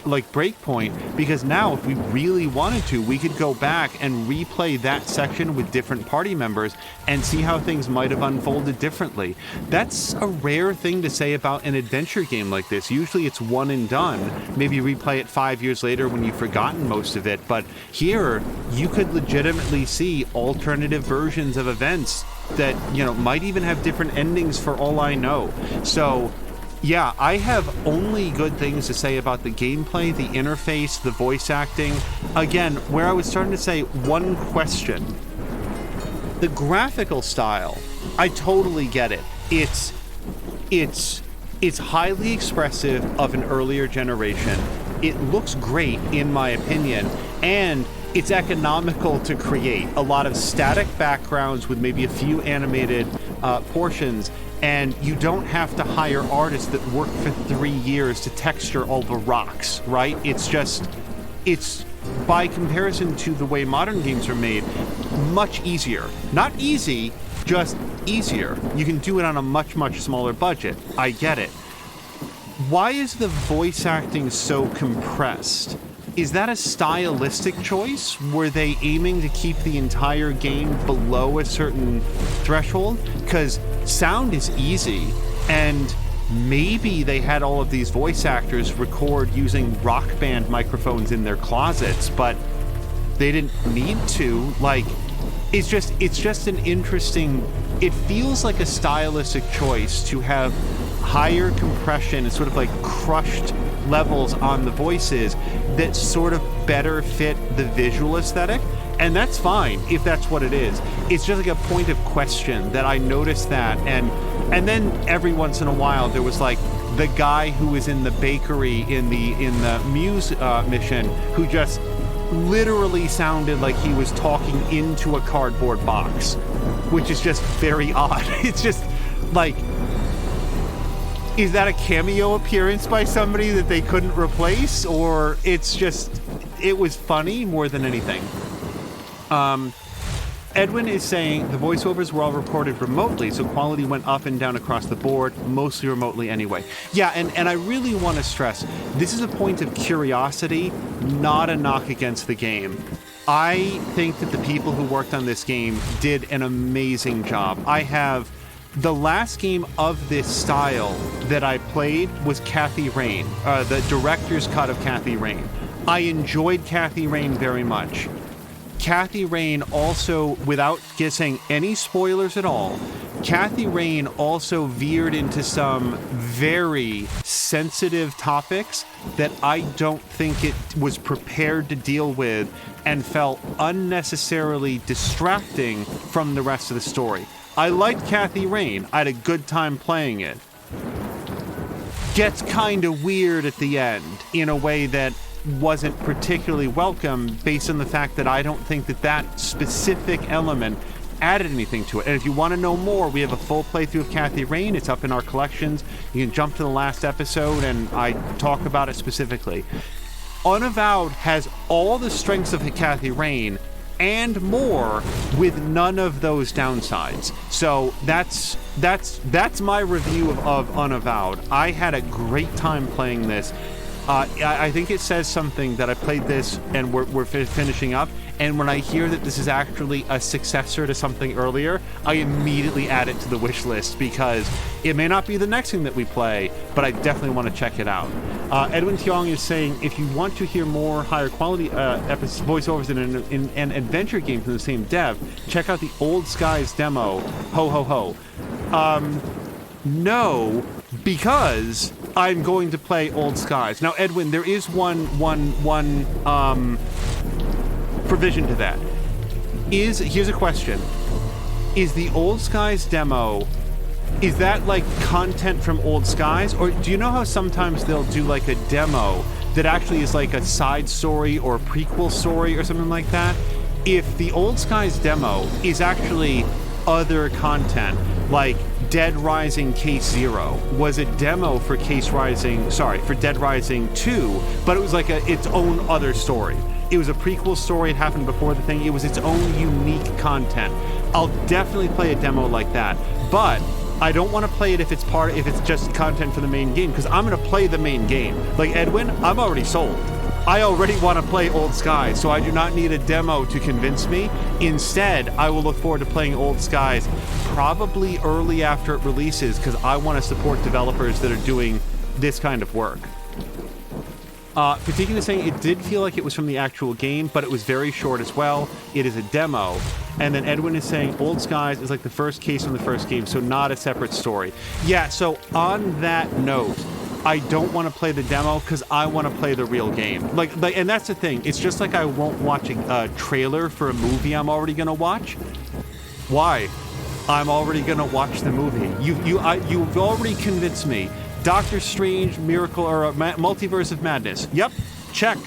A: breakpoint, because now if we really wanted to, we could go back and replay that section with different party members and see how things might have unfolded differently. That's a rare thing to say about an adventure game like this. Usually it's one and done. Maybe replay it 5 years later when you've forgotten most of it, but here you could legitimately see alternative versions of events that, might even have different endings for all I know. So yeah, I have only good things to say about the gameplay, the interface, the voice acting. Again, where I was starting to say one question. The graphical style, I totally get it. It's highly expressive of an earlier generation. It looks great, in my opinion, and it's economical to create. A lot of static backgrounds with maybe a few animated portions, and you don't have to hire artists that work for 3 years to texture all the rocks, right? It's by comparison to the way modern games are made, much easier. Not easy, just easier. You can do it on a much, much smaller budget. I get it. Why is the voice acting so compressed? Is that a stylistic choice? Were they aiming to keep the entire game below a certain threshold? Because sound is easy, and maybe they had all of these voice actors record using Rock Band microphones in their closets, but they didn't need to. Like, it's just an interesting, it feels like a stylistic choice to have higher compression and sort of like crushed levels on the voices that sort of better fit the visual aesthetic, and that's fine if that's what it is. It's just like a point of question that I noticed that, and then every once in a while there was like the guy who was in the bakery in the Muse mission who just literally sounded like he was talking into a cardboard box, which is just very odd. It's just like, is that a cameo appearance by somebody that they couldn't replace, or it's just, it was funny more than anything. Edwin is saying the voiceovers were all recorded remotely, so quality went up and down across the board, mostly remotely anyway. Yeah, and I really want to stress, this is a point of curiosity, not a knock against the game. I think that the people who worked on this game did an amazing job. The last game of this style that I played was Kathy Rain, the director's cut of Kathy Rain. I enjoyed Kathy Rain very much. Kathy Rain also, without saying any spoilers at all, Kathy Rain also veered into some very sensitive topics that I don't think it was prepared to deal with and felt unnecessarily distracting from the rest of the story. I liked Kathy Rain. I had a good time playing it. Gets kind of weird at the end in a way that wasn't particularly welcome based on the fact that I don't think that specific element added anything to it. And if you want to know more, we have a full playthrough of Kathy Rain. It's up in our collections. You can jump to the last episode and I talk about it specifically. Unavowed has all the strengths of Kathy Rain and more with none of those downsides. So that's my review of Unavowed. I had a great time playing this. I think it says something that I played this and we're finishing up, and when I hear that this is actually a successor to something earlier, I immediately add it to the wish list because it may not be the next thing that we play, but I definitely want to check it out. Edwin Tiong is saying, if you want to hear more higher quality voiceovers in an adventure game from the same dev, check out the Old Skies demo. Ho ho ho. No, because I'm going to play Old Skies. Now, Edwin, there is one provision to that. Here's a question. Is the Old Skies demo, is that like content from Old Skies? Or do you know how sometimes they'll do like a demo that actually is like a side story or a prequel story or something like that? If the Old Skies demo is actually other content, like Dead Rising Case Zero was a demo for for Dead Rising 2, but it was like its own other story. It was a prequel story. It happened before the thing. It was its own unique content. I'll definitely play a demo like that, but I don't want to play it if it's just content for the main game, because I'm going to play the main game. Like Edwin, I'm already sold. I already want to play Old Skies, so I do not need a demo to convince me. Instead, I will look forward to playing Old Skies probably early after it releases, because I want to support developers that are doing this kind of work. Particularly saying it did feel like it was from the actual game, but it was very short as well. It is a demo. And then Edwin is saying Old Skies is like the first case from the first game, so not a separate story. Yeah, so on that note, I don't want to play the demo because I want to play the real game. Like, and that's the thing. It's just like I won't watch a trailer for a movie I'm already going to watch. Why? I'm already going to watch the movie. You've already convinced me. Doctor Strange, Miracle, or Multiverse of Madness. Yep, check.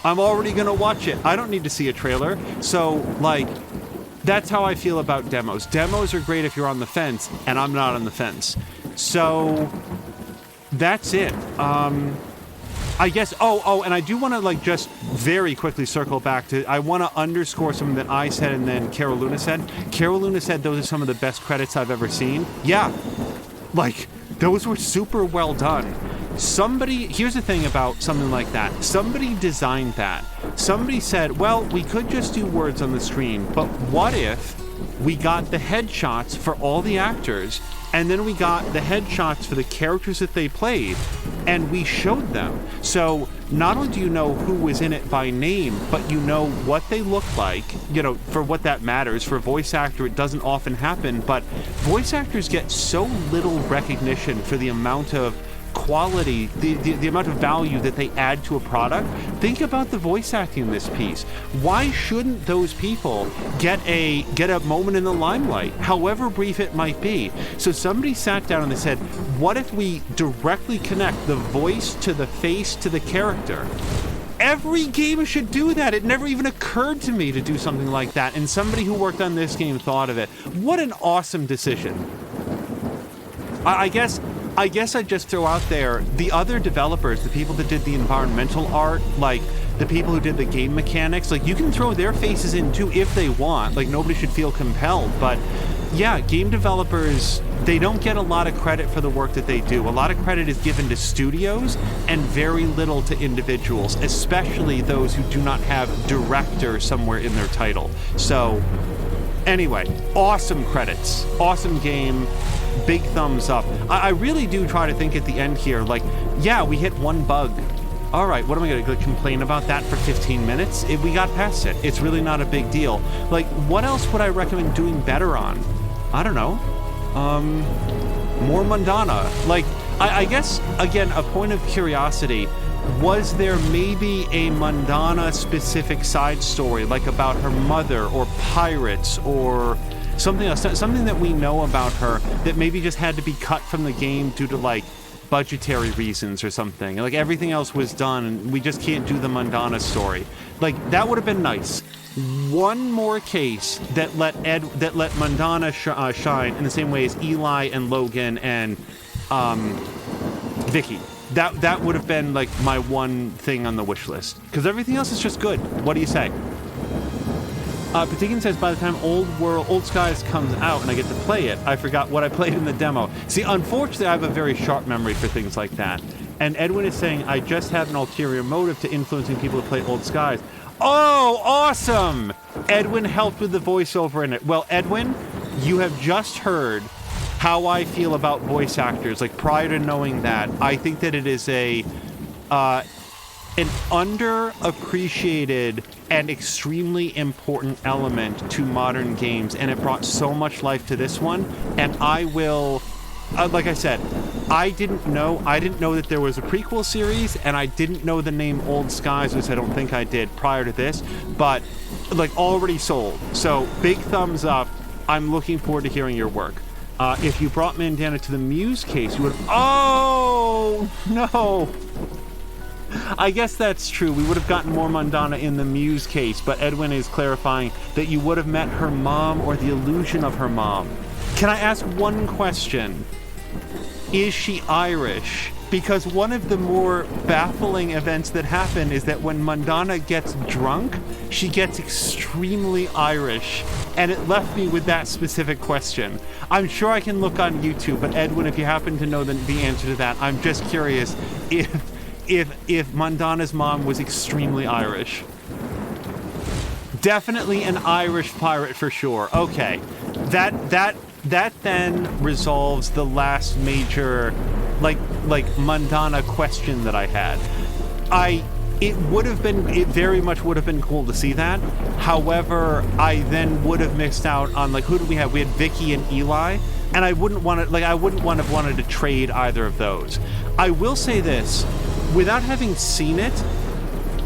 A: I'm already going to watch it. I don't need to see a trailer. So, like, that's how I feel about demos. Demos are great if you're on the fence, and I'm not on the fence. So that's it. I guess, and I do want to, like, just very quickly circle back to, I want to underscore something that I said and then Carol Luna said. Carol Luna said those are some of the best credits I've ever seen. Yeah. Like, those were super well done. Here's the thing about something like that. Somebody designed that. Somebody said, well, we could just do words on the screen, but what if we got the headshots for all the actors, and then we got the headshots for the characters that they played, and we showed them. So not only do you know who was in it by name, but you know what they look like, for what that matters. For a voice actor, it doesn't often happen, but voice actors get so little recognition for the amount of quality, the amount of value that they add to a product. Think about the voice acting in this piece. Why shouldn't those people get a moment in the limelight, however brief it might be? So somebody sat down and they said, what if we directly connect the voice to the face to the character? Every game should do that. It never even occurred to me to do something like that, and somebody who worked on this game thought of it. What an awesome decision. I guess I'd just throw out there, the other developers, the people that did the environmental art, like the people who did the game mechanics, like you can throw their faces in too if they want. Like nobody should feel compelled, but yeah, game developers, they don't get a lot of credit for the work that they do. A lot of credit is given to studios and very little to individuals, especially those who do not have director somewhere in their title. So anyway, awesome credits, awesome game, big thumbs up. I really do try to think at the end here, like, yeah, we hit one bug. All right, what am I going to complain about that for 15 minutes? If we got past it, it's really not a big deal. Like, what else would I recommend doing better on? I don't know. More Mundana. Like, I guess, again, a point of curiosity, was there maybe a Mundana-specific side story, like about her mother or pirates or something else, something that we know about her that maybe just had to be cut from the game due to, like, budgetary reasons or something? Like, everything else was done, and we just can't do the Mundana story. Like, that would have been nice. One more case that let Mundana shine in the same way as Eli and Logan and Vicky. That would have been like my one thing on the wish list, because everything else is just good. What do you say? Patikin says, by the time Old Skies comes out and I get to play it, I forgot what I played in the demo. See, unfortunately, I have a very sharp memory for things like that. And Edwin is saying, I just have an ulterior motive to influencing people to play Old Skies. Oh, awesome! Edwin helped with the voiceover in it. Well, Edwin, you have just heard how I feel about voice actors. Like, prior to knowing that, I think that it is an underappreciated and extremely important element to modern games, and it brought so much life to this one. And I will, like I said, I didn't know that there was a prequel series, and I didn't know the name Old Skies, which I don't think I did prior to this, but like already sold. So big thumbs up. I'm looking forward to hearing your work. If you brought Mandana to the Muse case, you would. Oh no! I guess that's true. We would have gotten more Mundana in the Muse case, but Edwin is clarifying that you would have met her mom or the illusion of her mom. Can I ask one question? Is she Irish? Because one of the more baffling events that happen is that when Mundana gets drunk, she gets extremely Irish. And it left me with that specific question. I'm sure I can look on YouTube, but Edwin, if you happen to know the answer to that, I'm just curious if Mundana's mom was extremely Irish. Definitely an Irish pirate for sure. Okay. That then resolves the last major like Mundana question that I had. It very much would have been cool to see that. However, I then would have missed out on, like, who did we have? We had Vicky and Eli, and I wouldn't want to wanted to trade either of those. I will say this, without having seen it,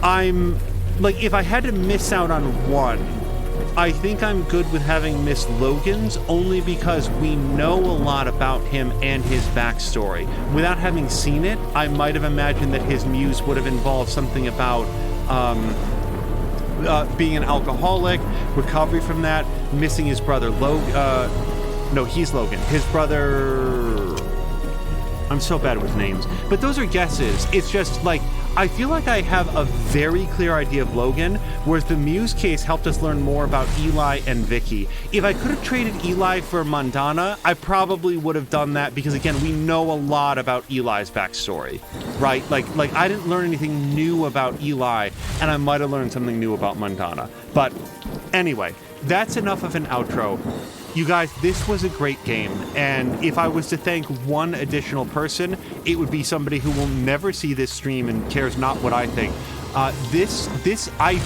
A: I'm like, if I had to miss out on one, I think I'm good with having missed Logan's, only because we know a lot about him and his backstory. Without having seen it, I might have imagined that his muse would have involved something about being an alcoholic, recovery from that, missing his brother Logan. No, he's Logan. His brother... I'm so bad with names. But those are guesses. It's just like, I feel like I have a very clear idea of Logan, whereas the Muse case helped us learn more about Eli and Vicky. If I could have traded Eli for Mundana, I probably would have done that, because again, we know a lot about Eli's backstory, right? Like I didn't learn anything new about Eli, and I might have learned something new about Mundana. But anyway, that's enough of an outro. You guys, this was a great game, and if I was to thank one additional person, it would be somebody who will never see this stream and cares not what I think. I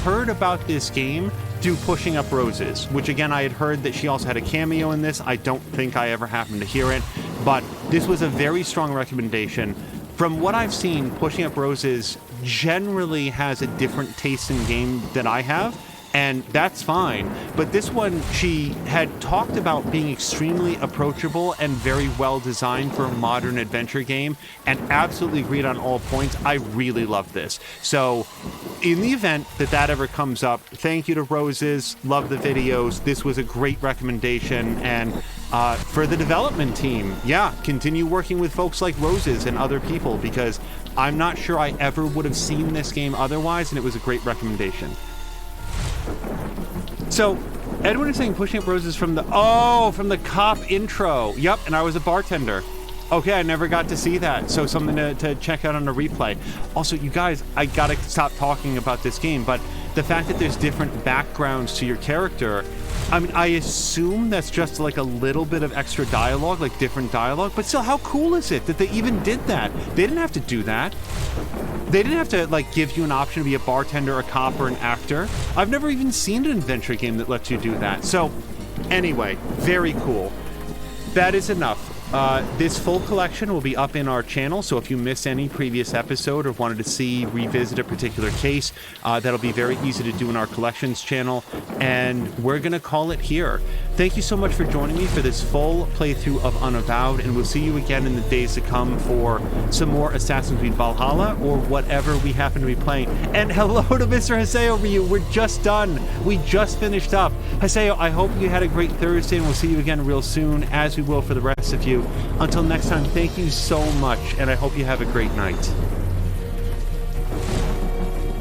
A: heard about this game through Pushing Up Roses, which again, I had heard that she also had a cameo in this. I don't think I ever happened to hear it, but this was a very strong recommendation. From what I've seen, Pushing Up Roses generally has a different taste in game than I have. and that's fine. But this one, she had talked about being extremely approachable and very well designed for a modern adventure game, and absolutely agreed on all points. I really love this. So in the event that ever comes up, thank you to Roses. Love the videos. This was a great recommendation. And for the development team, yeah, continue working with folks like Roses and other people, because I'm not sure I ever would have seen this game otherwise, and it was a great recommendation. So Edwin is saying pushing up Roses from the cop intro. Yep, and I was a bartender. Okay, I never got to see that, so something to check out on a replay. Also, you guys, I gotta stop talking about this game, but the fact that there's different backgrounds to your character, I mean, I assume that's just like a little bit of extra dialogue, like different dialogue, but still, how cool is it that they even did that? They didn't have to do that. They didn't have to, like, give you an option to be a bartender, a cop, or an actor. I've never even seen an adventure game that lets you do that. So, anyway, very cool. That is enough. This full collection will be up in our channel, so if you missed any previous episode or wanted to revisit a particular case, that'll be very easy to do in our collections channel, and we're gonna call it here. Thank you so much for joining me for this full playthrough of Unavowed, and we'll see you again in the days to come for some more Assassin's Creed Valhalla or whatever we happen to be playing. And hello to Mr. Haseo Ryu. We're just done. We just finished up. Haseo, I hope you had a great Thursday, and we'll see you again real soon, as we will for the rest of you. Until next time, thank you so much, and I hope you have a great night.